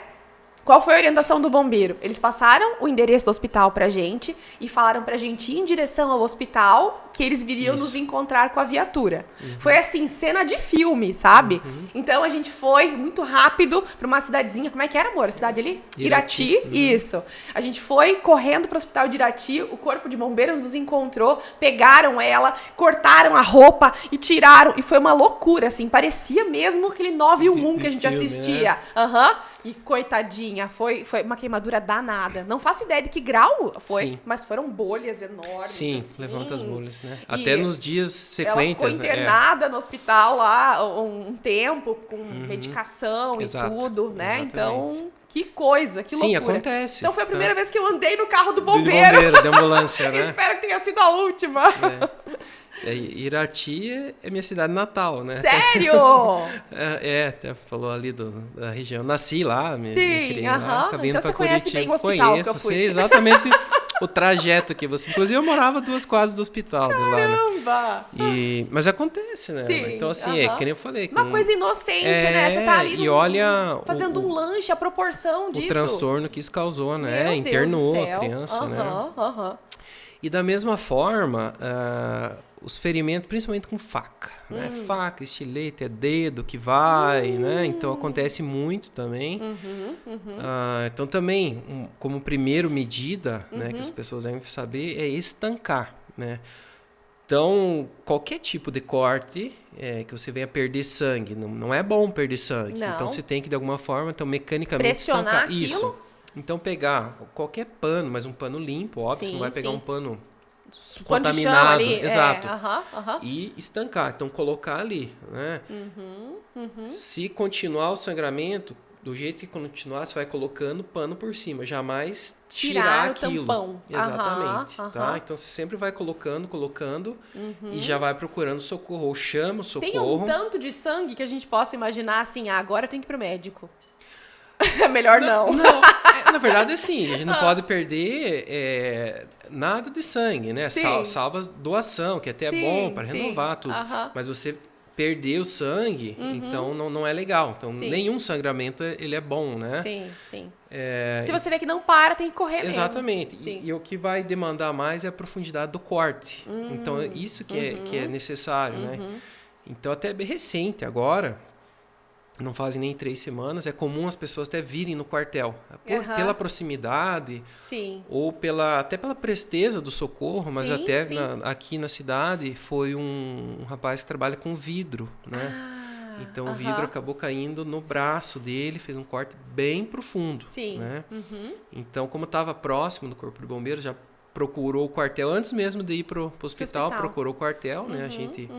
Qual foi a orientação do bombeiro? Eles passaram o endereço do hospital pra gente e falaram pra gente ir em direção ao hospital, que eles viriam nos encontrar com a viatura. Foi assim, cena de filme, sabe? Então a gente foi muito rápido pra uma cidadezinha. Como é que era, amor? A cidade ali? Irati. Isso. A gente foi correndo pro hospital de Irati, o corpo de bombeiros nos encontrou, pegaram ela, cortaram a roupa e tiraram. E foi uma loucura, assim. Parecia mesmo aquele 911 que a gente assistia. E coitadinha, foi uma queimadura danada. Não faço ideia de que grau foi, mas foram bolhas enormes. Sim, assim. levanta as bolhas, né? Até nos dias sequentes. Ela ficou internada no hospital lá um tempo, com medicação e tudo, né? Exatamente. Então, que coisa, que loucura. Sim, acontece. Então foi a primeira vez que eu andei no carro do bombeiro. De ambulância, né? Espero que tenha sido a última. Irati é minha cidade natal, né? Sério? Até falou ali da região. Nasci lá, me criei lá, acabei então indo pra você conhece Curitiba. bem o hospital que eu fui. Sei exatamente o trajeto que você... Inclusive, eu morava 2 quadras do hospital. Caramba! Mas acontece, né? Sim, então, assim, que nem eu falei. Uma coisa inocente, né? Você tá ali fazendo um lanche, a proporção disso. O transtorno que isso causou, né? Internou a criança, né? E da mesma forma... os ferimentos, principalmente com faca, né? Faca, estilete, é dedo que vai, né? Então acontece muito também. Então também, como primeira medida, né, que as pessoas devem saber, é estancar, né? Então, qualquer tipo de corte que você venha perder sangue, não é bom perder sangue. Não. Então você tem que, de alguma forma, então, mecanicamente pressionar estancar. aquilo? Isso. Então pegar qualquer pano, mas um pano limpo, óbvio, você não vai pegar um pano contaminado, ali, exato, e estancar, então colocar ali, né? Se continuar o sangramento, do jeito que continuar, você vai colocando pano por cima, jamais tirar aquilo. O tampão. Exatamente, tá? Então você sempre vai colocando e já vai procurando socorro, ou chama o socorro. Tem um tanto de sangue que a gente possa imaginar assim, agora eu tenho que ir pro médico. Melhor não. Na verdade, assim, a gente não pode perder nada de sangue, né? Salva doação, que até é bom para renovar tudo. Mas você perder o sangue, então não é legal. Então, nenhum sangramento ele é bom, né? Sim. Se você vê que não para, tem que correr exatamente. mesmo. E o que vai demandar mais é a profundidade do corte. Então, isso que é necessário, né? Então, até bem recente agora... Não fazem nem 3 semanas, é comum as pessoas até virem no quartel. Pela proximidade, ou até pela presteza do socorro, mas até aqui na cidade foi um rapaz que trabalha com vidro, né? Então o vidro acabou caindo no braço dele, fez um corte bem profundo. Né? Então, como estava próximo do Corpo de Bombeiros, já procurou o quartel, antes mesmo de ir para o hospital, procurou o quartel, né? A gente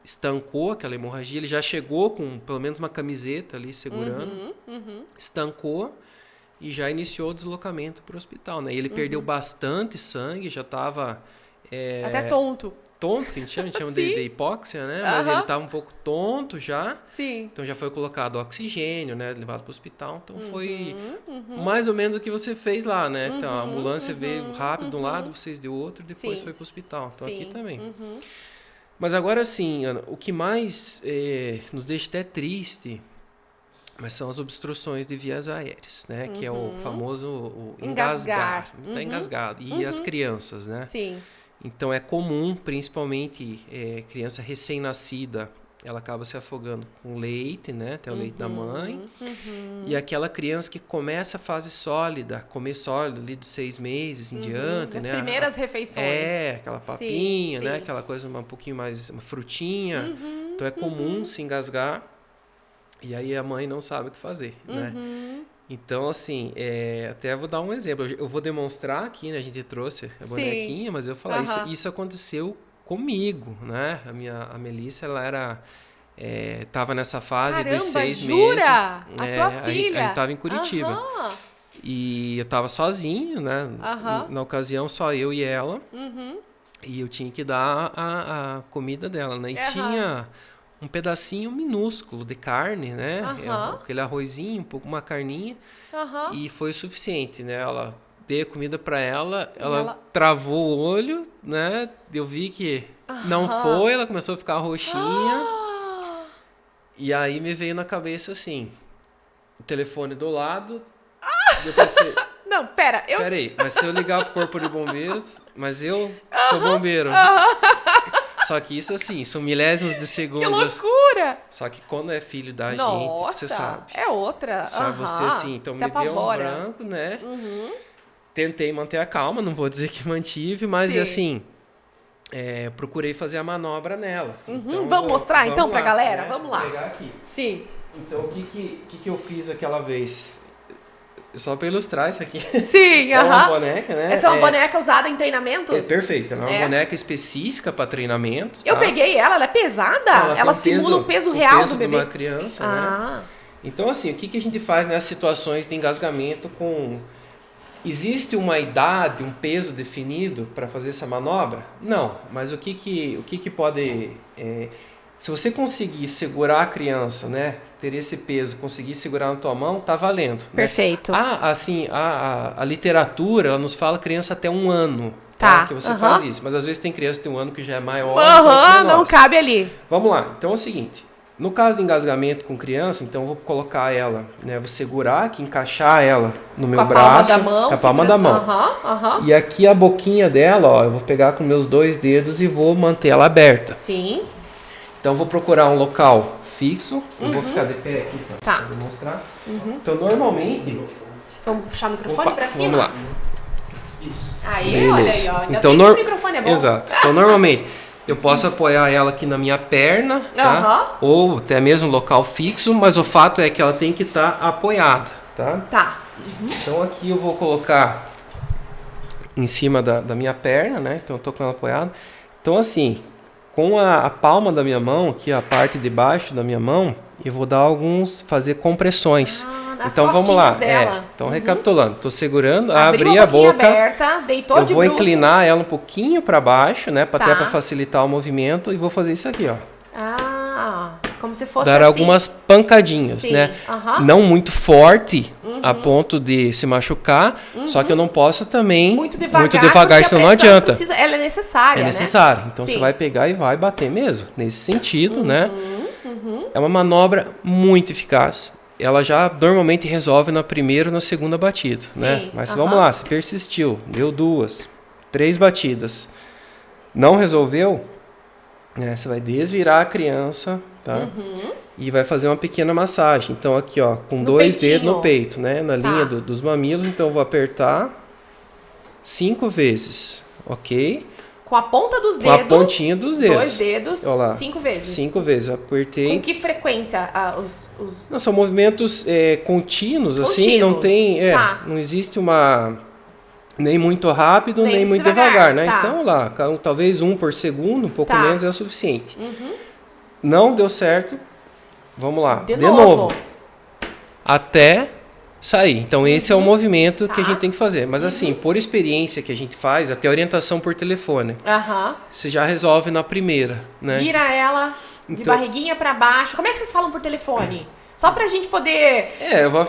estancou aquela hemorragia, ele já chegou com pelo menos uma camiseta ali segurando, estancou e já iniciou o deslocamento para o hospital, né? E ele perdeu bastante sangue, já estava... até tonto, que a gente chama de hipóxia, né? Mas ele estava um pouco tonto já. Então já foi colocado oxigênio, né? Levado para o hospital. Então foi mais ou menos o que você fez lá, né? Então a ambulância veio rápido de um lado, vocês de outro, depois foi para o hospital. Então aqui também. Mas agora sim, Ana, o que mais nos deixa até triste, mas são as obstruções de vias aéreas, né? Que é o famoso engasgar. Tá engasgado. E as crianças, né? Então é comum, principalmente criança recém-nascida, ela acaba se afogando com leite, né? Até o leite da mãe. E aquela criança que começa a fase sólida, comer sólido ali dos 6 meses em diante, as né? primeiras refeições. Aquela papinha, né? Aquela coisa um pouquinho mais, uma frutinha. Então é comum se engasgar e aí a mãe não sabe o que fazer, né? Então, assim, até vou dar um exemplo. Eu vou demonstrar aqui, né? A gente trouxe a bonequinha, mas eu vou falar, isso aconteceu comigo, né? A Melissa, ela era... tava nessa fase dos 6 jura? meses. A tua filha? A gente tava em Curitiba. E eu tava sozinho, né? Na ocasião, só eu e ela. E eu tinha que dar a comida dela, né? E tinha um pedacinho minúsculo de carne, né? Aquele arrozinho, uma carninha. E foi o suficiente, né? Ela dei a comida para ela, ela travou o olho, né? Eu vi que não foi, ela começou a ficar roxinha. E aí me veio na cabeça assim, o telefone do lado. Eu pensei, não, pera. Peraí, mas se eu ligar pro corpo de bombeiros, mas eu sou bombeiro. Só que isso, assim, são milésimos de segundos. Que loucura! Só que quando é filho da gente, você sabe. É outra. Sabe, você assim, então me deu um branco, né? Tentei manter a calma, não vou dizer que mantive, mas assim, procurei fazer a manobra nela. Então, vamos mostrar então pra galera? Né? Vamos lá. Vou pegar aqui. Sim. Então, o que eu fiz aquela vez? Só para ilustrar isso aqui. Sim, É uma boneca, né? Essa é uma boneca usada em treinamentos? Perfeito. Ela é uma boneca específica para treinamento. Eu peguei ela é pesada? Ela simula o peso real do bebê? De uma criança, né? Então, assim, o que a gente faz nas situações de engasgamento com... Existe uma idade, um peso definido para fazer essa manobra? Não. Mas o que pode... se você conseguir segurar a criança, né? Ter esse peso, conseguir segurar na tua mão, tá valendo. Perfeito. Né? A literatura, ela nos fala criança até 1 ano. Tá. Que você faz isso. Mas às vezes tem criança que tem 1 ano que já é maior. Então não cabe ali. Vamos lá. Então é o seguinte. No caso de engasgamento com criança, então eu vou colocar ela, né? Vou segurar aqui, encaixar ela no meu braço. Com a palma da mão. E aqui a boquinha dela, ó, eu vou pegar com meus 2 dedos e vou manter ela aberta. Sim. Então eu vou procurar um local fixo. Eu vou ficar de pé aqui para demonstrar. Então normalmente... Vamos puxar o microfone para cima? Vamos lá. Isso. Aí, olha aí, ó. Ainda então, tem esse microfone, é bom. Exato. Então normalmente eu posso apoiar ela aqui na minha perna, tá? Ou até mesmo local fixo, mas o fato é que ela tem que estar apoiada, tá? Tá. Então aqui eu vou colocar em cima da minha perna, né? Então eu tô com ela apoiada. Então assim... Com a palma da minha mão, aqui a parte de baixo da minha mão, eu vou dar fazer compressões. Então vamos lá. Então recapitulando, estou segurando, abri a boca, aberta, deitou eu vou inclinar ela um pouquinho para baixo, né, até para facilitar o movimento, e vou fazer isso aqui, ó. Como se fosse dar algumas pancadinhas, né? Não muito forte a ponto de se machucar, só que eu não posso também muito devagar, senão não adianta. Ela é necessária, necessária. Então você vai pegar e vai bater mesmo, nesse sentido, né? É uma manobra muito eficaz. Ela já normalmente resolve na primeira ou na segunda batida, né? Mas vamos lá, se persistiu, deu 2, 3 batidas, não resolveu, né? Você vai desvirar a criança, tá? E vai fazer uma pequena massagem. Então aqui, ó, com 2 dedos no peito, né? Na linha dos mamilos. Então eu vou apertar 5 vezes, ok? Com a ponta dos dedos. Com a pontinha dos dedos. 2 dedos, 5 vezes. 5 vezes, apertei. Com que frequência Não, são movimentos contínuos, assim, não tem... Não existe uma... Nem muito rápido, nem muito devagar, né? Então, lá, talvez 1 por segundo, um pouco menos é o suficiente. Não deu certo, vamos lá, de novo. Até sair. Então, esse é o movimento que a gente tem que fazer. Mas assim, por experiência que a gente faz, até orientação por telefone, você já resolve na primeira, né? Vira ela de barriguinha para baixo. Como é que vocês falam por telefone? Só pra gente poder...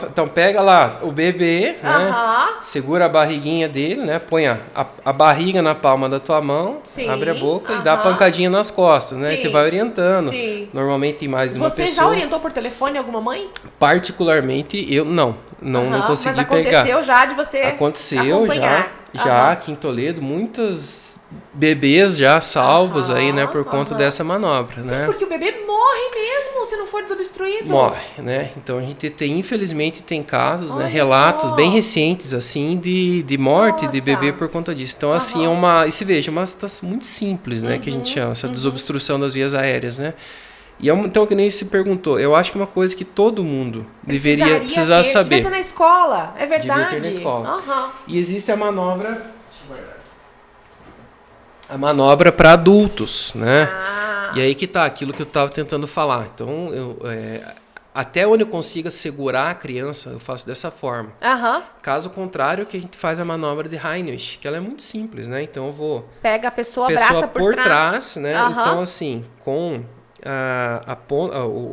Então pega lá o bebê, né? Segura a barriguinha dele, né? Põe a barriga na palma da tua mão, abre a boca e dá a pancadinha nas costas, né? E tu vai orientando. Normalmente tem mais de uma pessoa. Você já orientou por telefone alguma mãe? Particularmente, eu não consegui pegar. Mas aconteceu já de você acompanhar. Já aqui em Toledo, muitos bebês já salvos aí, né? Por conta dessa manobra, né? Sim, porque o bebê morre mesmo se não for desobstruído. Morre, né? Então a gente infelizmente tem casos, né? Relatos bem recentes, assim, de morte de bebê por conta disso. Então, assim, e se veja, uma situação muito simples, né? Que a gente chama, essa desobstrução das vias aéreas, né? E então, que nem se perguntou, eu acho que é uma coisa que todo mundo precisar saber. Devia ter na escola, é verdade. Devia ter na escola. Uhum. E existe a manobra... A manobra para adultos, né? E aí que tá aquilo que eu estava tentando falar. Então, até onde eu consiga segurar a criança, eu faço dessa forma. Caso contrário, que a gente faz a manobra de Heinrich, que ela é muito simples, né? Então eu vou... Pega a pessoa abraça por trás, né? Então, assim, com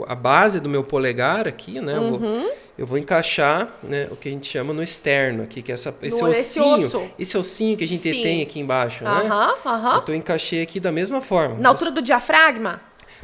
a base do meu polegar aqui, né? Eu vou encaixar, né, o que a gente chama no externo aqui, que é esse ossinho. Esse ossinho que a gente tem aqui embaixo, né? Então eu encaixei aqui da mesma forma. Na altura do diafragma?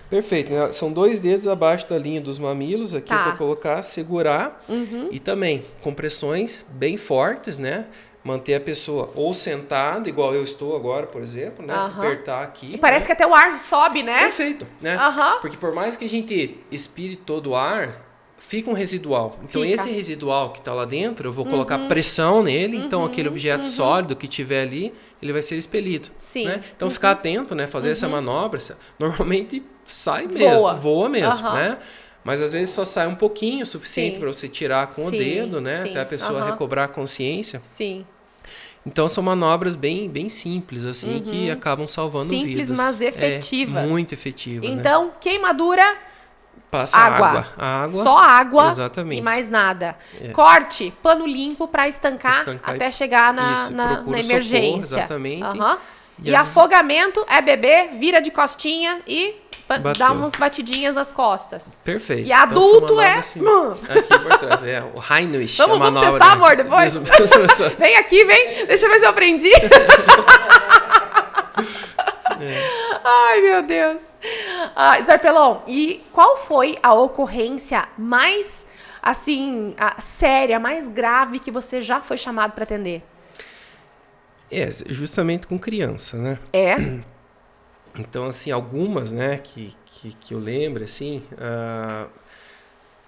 Perfeito. Né? São 2 dedos abaixo da linha dos mamilos. Aqui eu vou colocar, segurar. E também compressões bem fortes, né? Manter a pessoa ou sentada, igual eu estou agora, por exemplo, né? Apertar aqui. E parece que até o ar sobe, né? Perfeito, né? Porque por mais que a gente expire todo o ar, fica um residual. Então, esse residual que está lá dentro, eu vou colocar pressão nele. Então, aquele objeto sólido que tiver ali, ele vai ser expelido. Sim. Né? Então, ficar atento, né? Fazer essa manobra. Normalmente, sai mesmo. Voa mesmo, né? Mas, às vezes, só sai um pouquinho, o suficiente para você tirar com o dedo, né? Até a pessoa recobrar a consciência. Sim. Então, são manobras bem, bem simples, assim, que acabam salvando vidas. Simples, mas efetivas. Muito efetivas, então, né? Queimadura... Passa água. Só água. Exatamente. E mais nada. Corte, pano limpo para estancar até chegar na emergência. Socorro, exatamente. E afogamento é beber, vira de costinha e dá umas batidinhas nas costas. Perfeito. E adulto assim, aqui por trás. O Heinrich. Vamos testar, amor, depois? Vem aqui, vem. Deixa eu ver se eu aprendi. Ai, meu Deus. Zarpelon, e qual foi a ocorrência mais, assim, séria, mais grave que você já foi chamado para atender? Justamente com criança, né? Então, assim, algumas, né, que eu lembro, assim...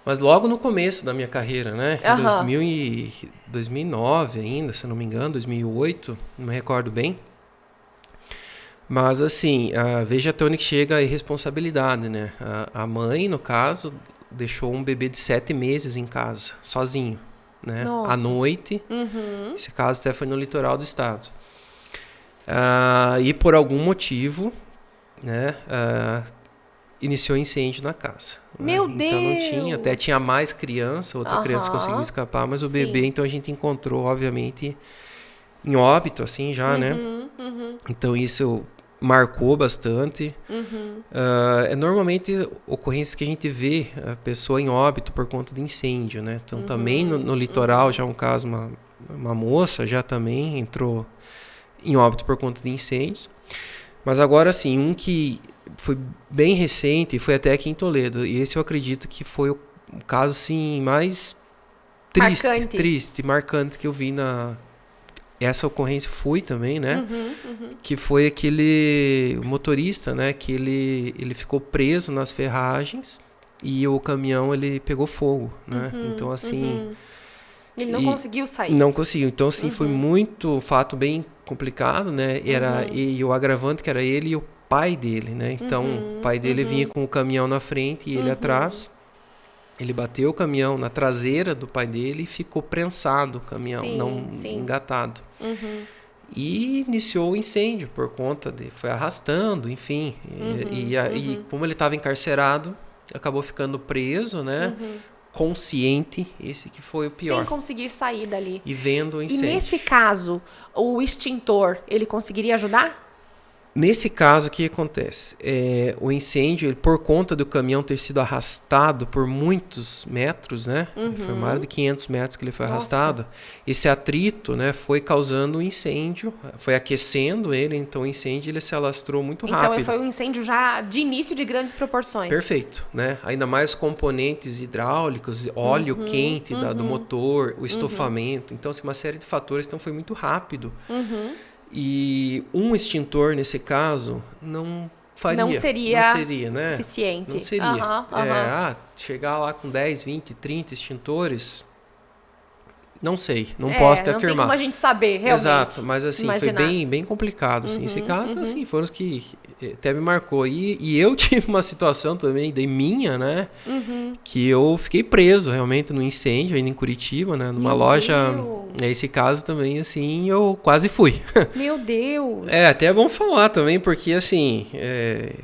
mas logo no começo da minha carreira, né? Em 2009 ainda, se eu não me engano, 2008, não me recordo bem. Mas, assim, veja até onde chega a irresponsabilidade, né? A mãe, no caso, deixou um bebê de 7 meses em casa, sozinho, né? À noite. Esse caso até foi no litoral do estado. E por algum motivo, né? Iniciou incêndio na casa. Meu Deus! Então não tinha, até tinha mais criança, outra criança conseguiu escapar, mas o bebê, então a gente encontrou, obviamente, em óbito, assim, já, né? Então isso marcou bastante. Normalmente ocorrências que a gente vê a pessoa em óbito por conta de incêndio, né? Então também no litoral já um caso, uma moça já também entrou em óbito por conta de incêndios. Mas agora sim, um que foi bem recente, foi até aqui em Toledo, e esse eu acredito que foi o caso assim mais triste, marcante que eu vi essa ocorrência fui também, né? Que foi aquele motorista, né? Que ele ficou preso nas ferragens e o caminhão ele pegou fogo, né? Então assim ele não conseguiu sair. Não conseguiu. Então assim foi muito fato bem complicado, né? E o agravante que era ele e o pai dele, né? Então o pai dele vinha com o caminhão na frente e ele atrás. Ele bateu o caminhão na traseira do pai dele e ficou prensado o caminhão, engatado. E iniciou o incêndio por conta foi arrastando, enfim. E como ele estava encarcerado, acabou ficando preso, né? Consciente, esse que foi o pior. Sem conseguir sair dali. E vendo o incêndio. E nesse caso, o extintor, ele conseguiria ajudar? Nesse caso, o que acontece? O incêndio, por conta do caminhão ter sido arrastado por muitos metros, né? Foi mais de 500 metros que ele foi arrastado. Esse atrito, né, foi causando um incêndio, foi aquecendo ele, então o incêndio ele se alastrou muito rápido. Então foi um incêndio já de início de grandes proporções. Perfeito, né? Ainda mais componentes hidráulicos, óleo quente do motor, o estofamento. Então, assim, uma série de fatores, então foi muito rápido. E um extintor, nesse caso, não faria. Não seria né? suficiente. Não seria. Chegar lá com 10, 20, 30 extintores Não sei, não posso te não afirmar. tem como a gente saber, realmente. Exato, mas assim, imaginar. foi bem complicado, assim. Esse caso, assim, foram os que até me marcou. E eu tive uma situação também, minha, né? Que eu fiquei preso, realmente, no incêndio, ainda em Curitiba, né? Numa loja. Esse caso também, assim, eu quase fui. Meu Deus! Até é bom falar também, porque, assim,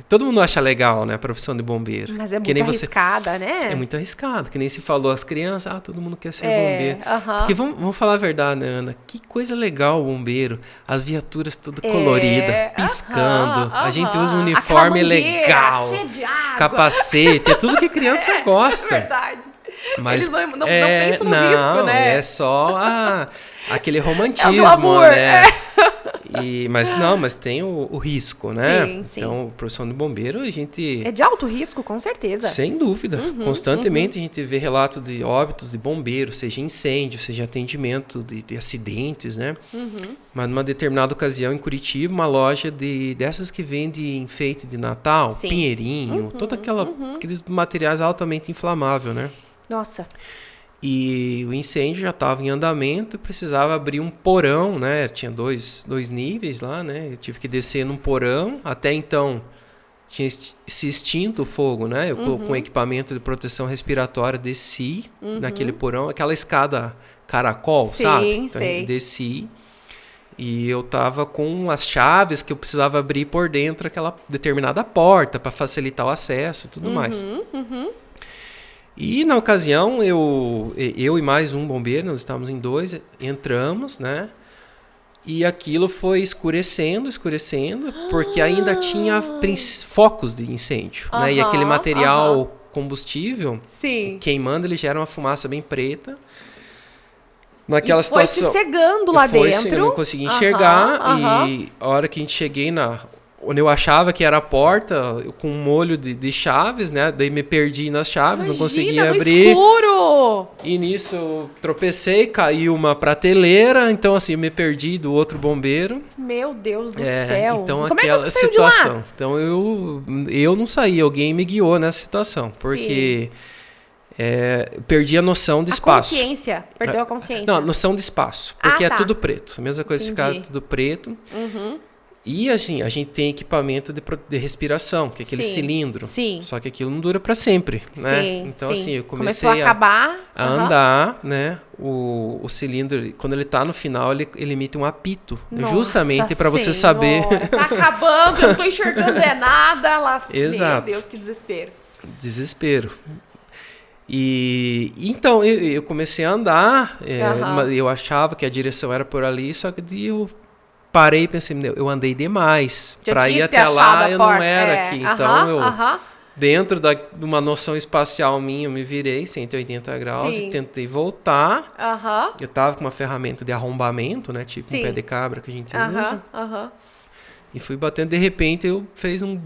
todo mundo acha legal, né? A profissão de bombeiro. Mas é muito arriscada, né? É muito arriscado, que nem se falou, as crianças, todo mundo quer ser bombeiro. Porque vamos falar a verdade, né, Ana? Que coisa legal o bombeiro. As viaturas tudo colorida, piscando. A gente usa um uniforme legal. Cheia de água. Capacete, é tudo que criança gosta. É verdade. Mas eles não pensam no risco, né? É só aquele romantismo, glamour, né? Mas tem o risco, né? Sim. Então, a profissão de bombeiro, a gente... É de alto risco, com certeza. Sem dúvida. Constantemente a gente vê relatos de óbitos de bombeiro, seja incêndio, seja atendimento de acidentes, né? Mas numa determinada ocasião, em Curitiba, uma loja dessas que vende enfeite de Natal, pinheirinho, todos aqueles materiais altamente inflamáveis, né? Nossa. E o incêndio já estava em andamento, precisava abrir um porão, né? Tinha dois níveis lá, né? Eu tive que descer num porão. Até então tinha se extinto o fogo, né? Eu com equipamento de proteção respiratória desci naquele porão, aquela escada caracol, sabe? Então, sei. Desci e eu tava com as chaves que eu precisava abrir por dentro aquela determinada porta para facilitar o acesso e tudo mais. E na ocasião, eu e mais um bombeiro, nós estávamos em 2, entramos, né? E aquilo foi escurecendo, porque ainda tinha focos de incêndio, né? E aquele material combustível, queimando, ele gera uma fumaça bem preta. Naquela situação, foi se cegando lá dentro. Eu não consegui enxergar. E a hora que a gente cheguei onde eu achava que era a porta, com um molho de chaves, né? Daí me perdi nas chaves, não conseguia abrir. Escuro! E nisso tropecei, caiu uma prateleira, então assim, me perdi do outro bombeiro. Meu Deus do céu! Então como aquela é que você situação. saiu de lá? Então eu não saí, alguém me guiou nessa situação, porque perdi a noção de espaço. Consciência, perdeu a consciência. Não, noção de espaço, porque é tudo preto. A mesma coisa ficar tudo preto. E assim, a gente tem equipamento de respiração, que é aquele cilindro. Só que aquilo não dura para sempre, né? Então assim, eu comecei a andar, né? O cilindro, quando ele tá no final, ele emite um apito, Nossa justamente para você saber. Tá acabando, eu não tô enxergando nada. Exato. Meu Deus, que desespero. Desespero. E então eu comecei a andar, eu achava que a direção era por ali, só que eu parei e pensei, eu andei demais. Para ir até lá, eu não era aqui. Então, dentro de uma noção espacial minha, eu me virei 180 graus e tentei voltar. Eu tava com uma ferramenta de arrombamento, né? Tipo um pé de cabra que a gente usa. E fui batendo, de repente eu fez um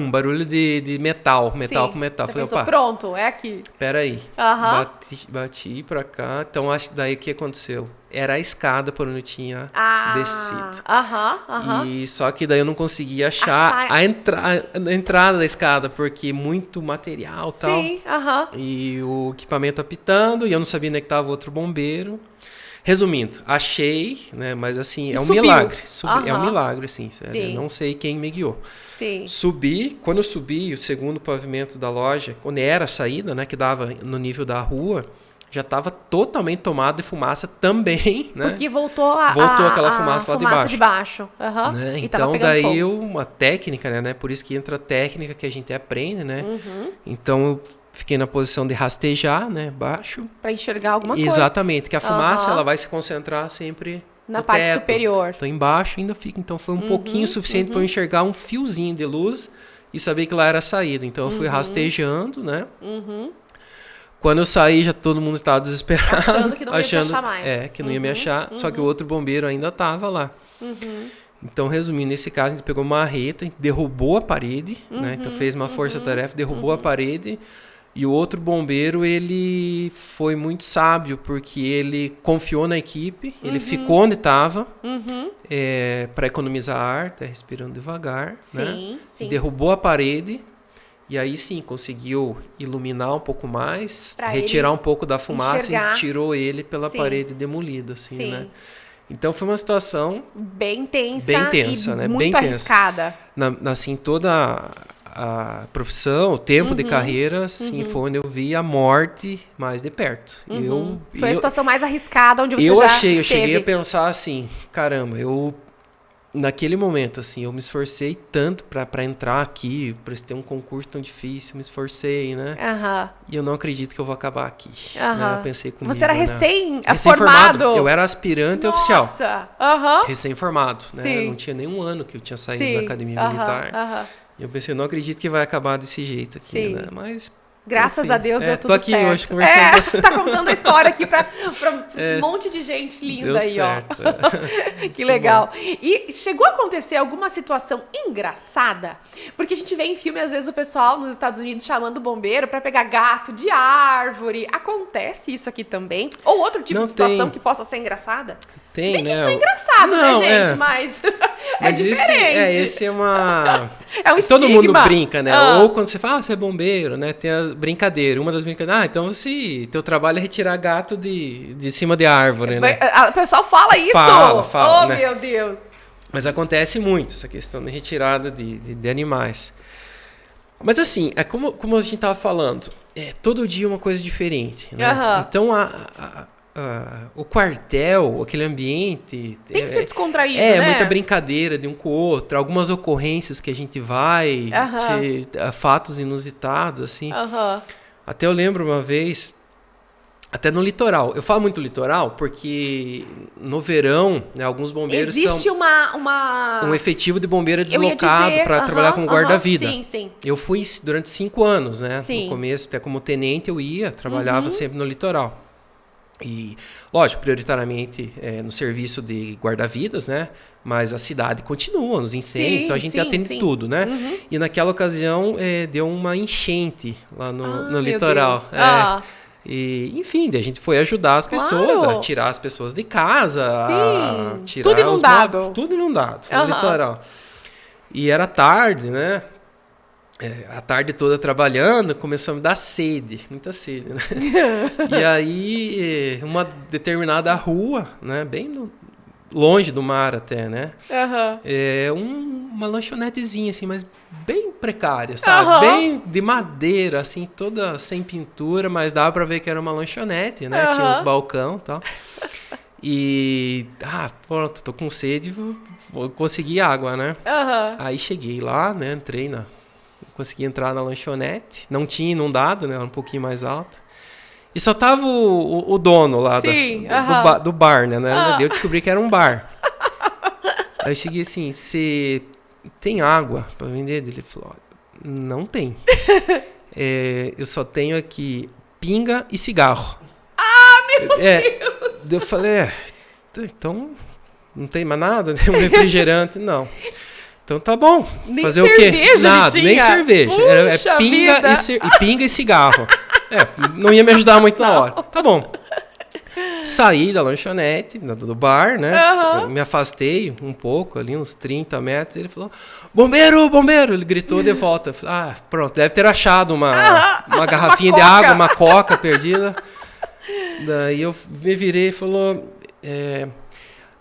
barulho de metal com metal. Você falei, pensou, pronto, é aqui. Peraí. Bati pra cá. Então, acho que daí o que aconteceu? Era a escada por onde eu tinha descido. E só que daí eu não conseguia achar a entrada da escada, porque muito material e tal. E o equipamento apitando, e eu não sabia onde é que estava o outro bombeiro. Resumindo, achei, né? Mas assim, é um milagre. É um milagre, assim. Eu não sei quem me guiou. Subi, quando eu subi, o segundo pavimento da loja, quando era a saída, né? Que dava no nível da rua, já estava totalmente tomado de fumaça também, né? Porque voltou aquela fumaça lá de baixo. Né? Então, daí uma técnica, né? Por isso que entra a técnica que a gente aprende, né? Então, eu fiquei na posição de rastejar, né? Baixo. Para enxergar alguma coisa. Exatamente, que a fumaça ela vai se concentrar sempre na parte teto. Superior. Então, embaixo ainda fica. Então, foi um pouquinho suficiente para eu enxergar um fiozinho de luz e saber que lá era a saída. Então, eu fui rastejando, né? Quando eu saí, já todo mundo estava desesperado. Achando que não ia me achar mais. Que não ia me achar. Só que o outro bombeiro ainda estava lá. Então, resumindo, nesse caso, a gente pegou uma marreta, derrubou a parede, né? Então, fez uma força-tarefa, derrubou a parede. E o outro bombeiro, ele foi muito sábio, porque ele confiou na equipe, ele ficou onde estava, para economizar ar, respirando devagar, né? Sim. Derrubou a parede E aí sim, conseguiu iluminar um pouco mais, Pra retirar ele um pouco da fumaça enxergar. e tirou ele pela Sim. parede demolida, assim, Sim. né? Então foi uma situação Bem tensa, bem tensa, e né? muito Bem tensa. arriscada. Assim, toda a profissão, o tempo de carreira, assim, foi onde eu vi a morte mais de perto. Foi a situação mais arriscada onde você eu já achei, eu esteve. cheguei a pensar assim, caramba, naquele momento, assim, eu me esforcei tanto para entrar aqui, prestei um concurso tão difícil, me esforcei, né? Aham. E eu não acredito que eu vou acabar aqui. Aham. Né? Eu pensei comigo, Você era né? recém-formado? Eu era aspirante oficial. Nossa! Aham. Recém-formado, né? Sim. Não tinha nenhum ano que eu tinha saído Sim. da academia Aham, militar. aham. E eu pensei, não acredito que vai acabar desse jeito aqui, Sim. né? Mas Graças enfim, a Deus deu tudo tô aqui certo. hoje conversando com você. Tá contando a história aqui pra esse monte de gente linda Deu aí, certo. ó. Que legal. E chegou a acontecer alguma situação engraçada? Porque a gente vê em filme, às vezes, o pessoal nos Estados Unidos chamando o bombeiro pra pegar gato de árvore. Acontece isso aqui também? Ou outro tipo Não de situação tem. que possa ser engraçada? Se Tem, bem que né? isso não é engraçado, Não, né, gente? Mas é diferente. Esse é uma... É um Todo estigma. mundo brinca, né? Ah. Ou quando você fala, você é bombeiro, né? Tem a brincadeira. Uma das brincadeiras, então teu trabalho é retirar gato de cima de árvore, né? O pessoal fala isso? Fala, oh, né? meu Deus. Mas acontece muito essa questão de retirada de animais. Mas assim, é como a gente estava falando, todo dia uma coisa diferente, né? Aham. Então o quartel, aquele ambiente... Tem que ser descontraído, né? né? Muita brincadeira de um com o outro, algumas ocorrências que a gente vai, fatos inusitados, assim. Aham. Até eu lembro uma vez, até no litoral. Eu falo muito litoral porque no verão, né, alguns bombeiros Existe são um efetivo de bombeiro Eu ia deslocado dizer, para trabalhar como guarda-vida. Sim, sim. Eu fui durante 5 anos, né? Sim. No começo, até como tenente, eu trabalhava sempre no litoral. E, lógico, prioritariamente no serviço de guarda-vidas, né? Mas a cidade continua, nos incêndios, então a gente atende tudo, né? E naquela ocasião deu uma enchente lá no litoral. E, enfim, a gente foi ajudar as pessoas a tirar as pessoas de casa, a tirar tudo inundado. Tudo inundado no litoral. E era tarde, né? A tarde toda trabalhando, começou a me dar sede, muita sede, né? E aí, uma determinada rua, né? Bem longe do mar até, né? Uma lanchonetezinha, assim, mas bem precária, sabe? Bem de madeira, assim, toda sem pintura, mas dava pra ver que era uma lanchonete, né? Tinha um balcão e tal. E, pronto, tô com sede, vou conseguir água, né? Aí cheguei lá, né? Entrei consegui entrar na lanchonete, não tinha inundado, né? Era um pouquinho mais alto. E só tava o dono lá do bar, né? Daí eu descobri que era um bar. Aí eu cheguei assim, você tem água pra vender? Ele falou, não tem. Eu só tenho aqui pinga e cigarro. Meu Deus! Eu falei, então não tem mais nada? Um refrigerante? Não. Então tá bom. Nem fazer cerveja o quê? Nada, nem cerveja. Puxa Pinga e cigarro. Não ia me ajudar muito na hora. Tá bom. Saí da lanchonete, do bar, né? Eu me afastei um pouco, ali uns 30 metros. Ele falou, bombeiro, bombeiro! Ele gritou de volta. Eu falei, pronto, deve ter achado uma garrafinha de água, uma coca perdida. Daí eu me virei e falou,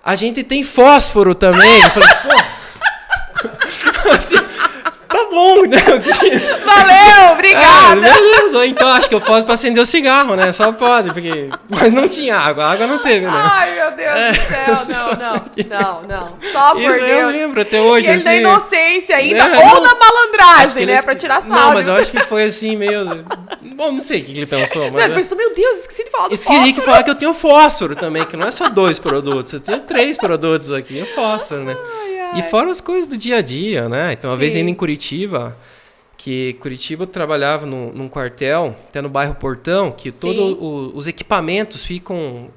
a gente tem fósforo também. Eu falei, pô... assim, tá bom, né? Valeu, obrigada. Beleza, então acho que eu posso para acender o cigarro, né? Só pode, porque... Mas não tinha água, a água não teve, né? Ai, meu Deus do céu, não. Só por Isso Deus. Eu lembro até hoje, e ele assim... da inocência ainda, né? ou da malandragem, né? Pra tirar saldo. Não, mas eu acho que foi assim, meio... Bom, não sei o que ele pensou, mas... Ele pensou, meu Deus, esqueci de falar do fósforo. Esqueci de falar que eu tenho fósforo também, que não é só 2 produtos, eu tenho 3 produtos aqui, o fósforo, né? E fora as coisas do dia a dia, né? Então, uma vez indo em Curitiba, eu trabalhava num quartel, até no bairro Portão, que todos os equipamentos ficam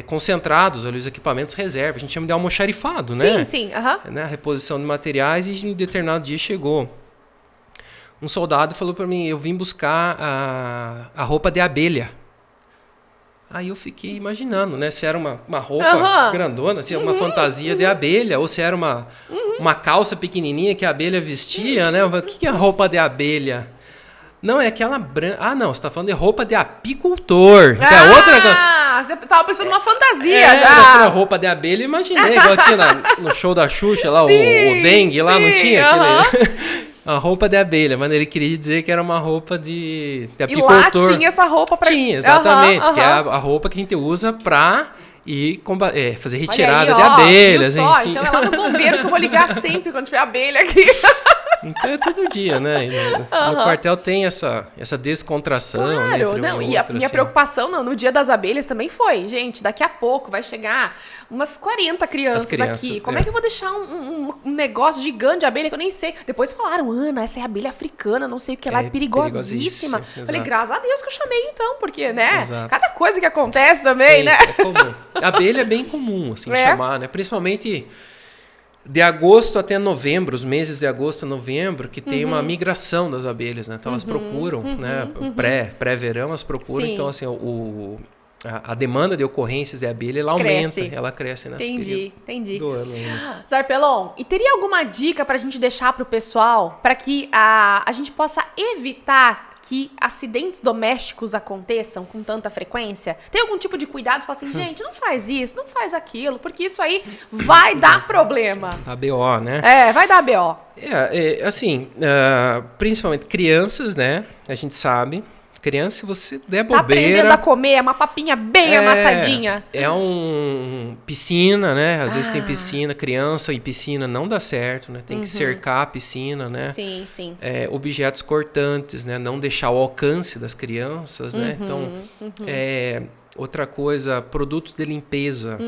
concentrados ali, os equipamentos reserva. A gente chama de almoxarifado, né? Sim. Né? A reposição de materiais, e em um determinado dia chegou um soldado e falou para mim, eu vim buscar a roupa de abelha. Aí eu fiquei imaginando, né? Se era uma roupa grandona, se era uma fantasia de abelha, ou se era uma calça pequenininha que a abelha vestia, né? O que é a roupa de abelha? Não, é aquela branca. Ah, não, você tá falando de roupa de apicultor. Que é outra coisa. Você tava pensando numa fantasia É, já. roupa de abelha, imaginei. Igual tinha no show da Xuxa lá, o dengue lá, não tinha? A roupa de abelha, mas ele queria dizer que era uma roupa de apicultor. E lá tinha essa roupa pra... Tinha, exatamente. Que é a roupa que a gente usa pra ir fazer retirada de abelhas. Viu só? Enfim. Então é lá no bombeiro que eu vou ligar sempre quando tiver abelha aqui. Então é todo dia, né? No quartel tem essa descontração. Claro, entre não, um e e a outro, minha assim. preocupação no Dia das Abelhas também foi, gente, daqui a pouco vai chegar umas 40 crianças aqui. Como é que eu vou deixar um negócio gigante de abelha que eu nem sei? Depois falaram, Ana, essa é abelha africana, não sei o que lá, é perigosíssima. Falei, graças a Deus que eu chamei então, porque, né? Exato. Cada coisa que acontece também, né? É comum. Abelha é bem comum, assim, chamar, né? Principalmente de agosto até novembro, os meses de agosto a novembro, que tem uma migração das abelhas, né? Então elas procuram, né? Pré-verão, elas procuram. Sim. Então, assim, a demanda de ocorrências de abelha, ela aumenta, ela cresce nesse período. Entendi. Do ano. Zarpelon, e teria alguma dica pra gente deixar pro pessoal para que a gente possa evitar que acidentes domésticos aconteçam com tanta frequência? Tem algum tipo de cuidado? Você fala assim, gente, não faz isso, não faz aquilo, porque isso aí vai dar problema. A BO, né? Vai dar BO. Assim, principalmente crianças, né? A gente sabe. Criança, se você der bobeira... Tá aprendendo a comer, é uma papinha bem amassadinha. Piscina, né? Às vezes tem piscina, criança e piscina não dá certo, né? Tem que cercar a piscina, né? Sim. Objetos cortantes, né? Não deixar ao alcance das crianças, né? Então, outra coisa, produtos de limpeza.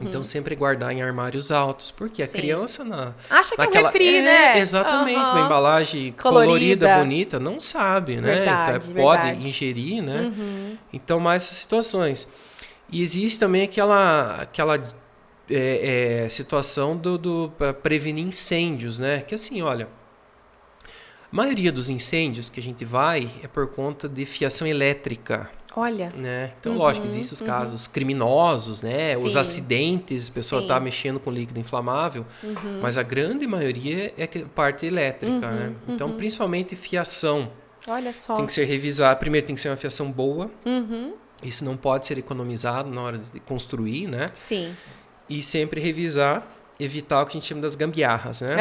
Então, sempre guardar em armários altos. Porque a criança... acha que é um refri, né? Exatamente. Uma embalagem colorida, bonita, não sabe, né? Verdade, então, pode ingerir, né? Então, mais essas situações. E existe também aquela situação do prevenir incêndios, né? Que assim, olha... A maioria dos incêndios que a gente vai é por conta de fiação elétrica. Olha. Né? Então, lógico, existem os casos criminosos, né? Os acidentes, a pessoa está mexendo com líquido inflamável, mas a grande maioria é parte elétrica, né? Então, principalmente fiação. Olha só. Tem que ser revisada. Primeiro, tem que ser uma fiação boa. Isso não pode ser economizado na hora de construir, né? Sim. E sempre revisar, evitar o que a gente chama das gambiarras, né?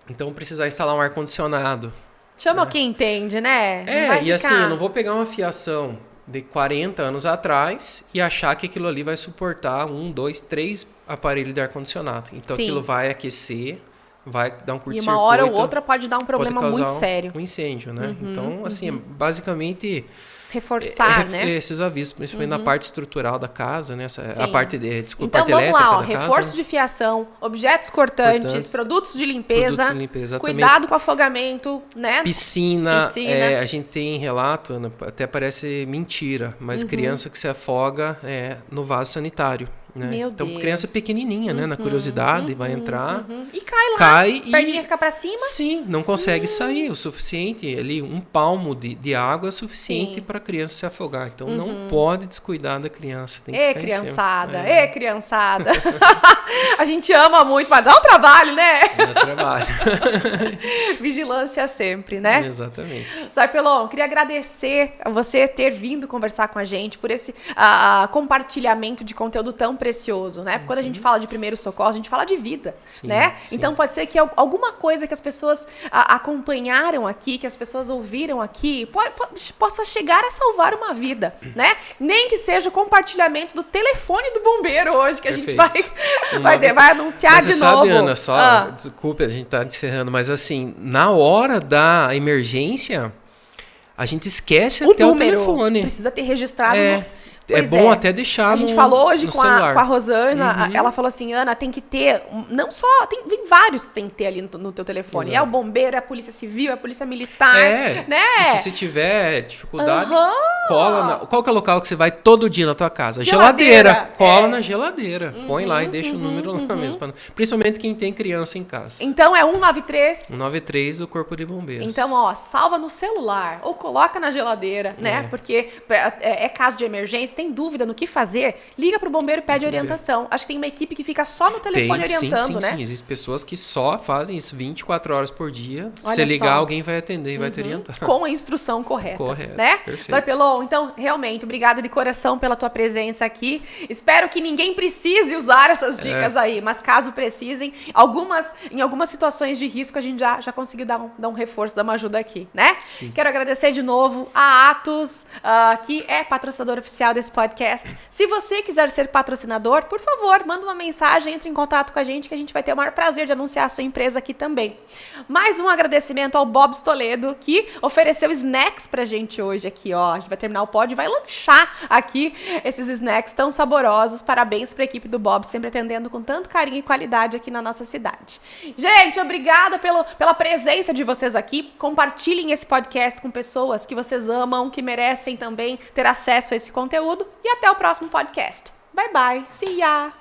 Então, precisar instalar um ar-condicionado. Chama quem entende, né? Assim, eu não vou pegar uma fiação de 40 anos atrás e achar que aquilo ali vai suportar 1, 2, 3 aparelhos de ar-condicionado. Então, aquilo vai aquecer, vai dar um curto-circuito. E uma hora ou outra pode dar um problema muito sério. Um incêndio, né? Então, assim, basicamente... Reforçar, né? Esses avisos, principalmente na parte estrutural da casa, né? A parte, então, parte vamos lá, da reforço casa, de fiação, objetos cortantes, produtos de limpeza, cuidado com afogamento, né? Piscina. A gente tem relato, Ana, até parece mentira, mas criança que se afoga no vaso sanitário. Né? Então, criança pequenininha, né? Na curiosidade, vai entrar. E cai lá. Perninha fica pra cima. Sim, não consegue sair. O suficiente, ali, 1 palmo de água é suficiente para a criança se afogar. Então, não pode descuidar da criança. Tem que criançada. Criançada. A gente ama muito, mas dá um trabalho, né? Dá trabalho. Vigilância sempre, né? Exatamente. Zarpelon, queria agradecer a você ter vindo conversar com a gente por esse compartilhamento de conteúdo tão precioso, né? Porque quando a gente fala de primeiros socorros, a gente fala de vida, né? Sim. Então pode ser que alguma coisa que as pessoas acompanharam aqui, que as pessoas ouviram aqui, possa chegar a salvar uma vida, né? Nem que seja o compartilhamento do telefone do bombeiro hoje, que a gente vai anunciar mas de você novo. Sabe, Ana, desculpa, a gente tá encerrando, mas assim, na hora da emergência, a gente esquece até o telefone. Precisa ter registrado bom até deixar no A gente falou hoje com a Rosana, ela falou assim, Ana, tem que ter, não só, tem vários que tem que ter ali no teu telefone. Exato. É o bombeiro, é a polícia civil, é a polícia militar, né? E se você tiver dificuldade, Qual que é o local que você vai todo dia na tua casa? Geladeira. Cola na geladeira. Põe lá e deixa o número lá mesmo. Principalmente quem tem criança em casa. Então é 193. 193 do Corpo de Bombeiros. Então, ó, salva no celular ou coloca na geladeira, né? Porque é caso de emergência, tem dúvida no que fazer, liga pro bombeiro e pede orientação. Acho que tem uma equipe que fica só no telefone orientando, né? Sim. Existem pessoas que só fazem isso 24 horas por dia. Olha Se ligar, só. alguém vai atender e vai te orientar. Com a instrução correta. Correto, Né? perfeito. Sr. Pelon, então, realmente, obrigada de coração pela tua presença aqui. Espero que ninguém precise usar essas dicas aí, mas caso precisem, em algumas situações de risco, a gente já conseguiu dar um reforço, dar uma ajuda aqui, né? Sim. Quero agradecer de novo a Atos, que é patrocinador oficial desse podcast. Se você quiser ser patrocinador, por favor, manda uma mensagem, entre em contato com a gente, que a gente vai ter o maior prazer de anunciar a sua empresa aqui também. Mais um agradecimento ao Bob's Toledo, que ofereceu snacks pra gente hoje aqui, ó. A gente vai terminar o pod e vai lanchar aqui esses snacks tão saborosos. Parabéns pra equipe do Bob, sempre atendendo com tanto carinho e qualidade aqui na nossa cidade. Gente, obrigada pela presença de vocês aqui. Compartilhem esse podcast com pessoas que vocês amam, que merecem também ter acesso a esse conteúdo. E até o próximo podcast. Bye, bye. See ya!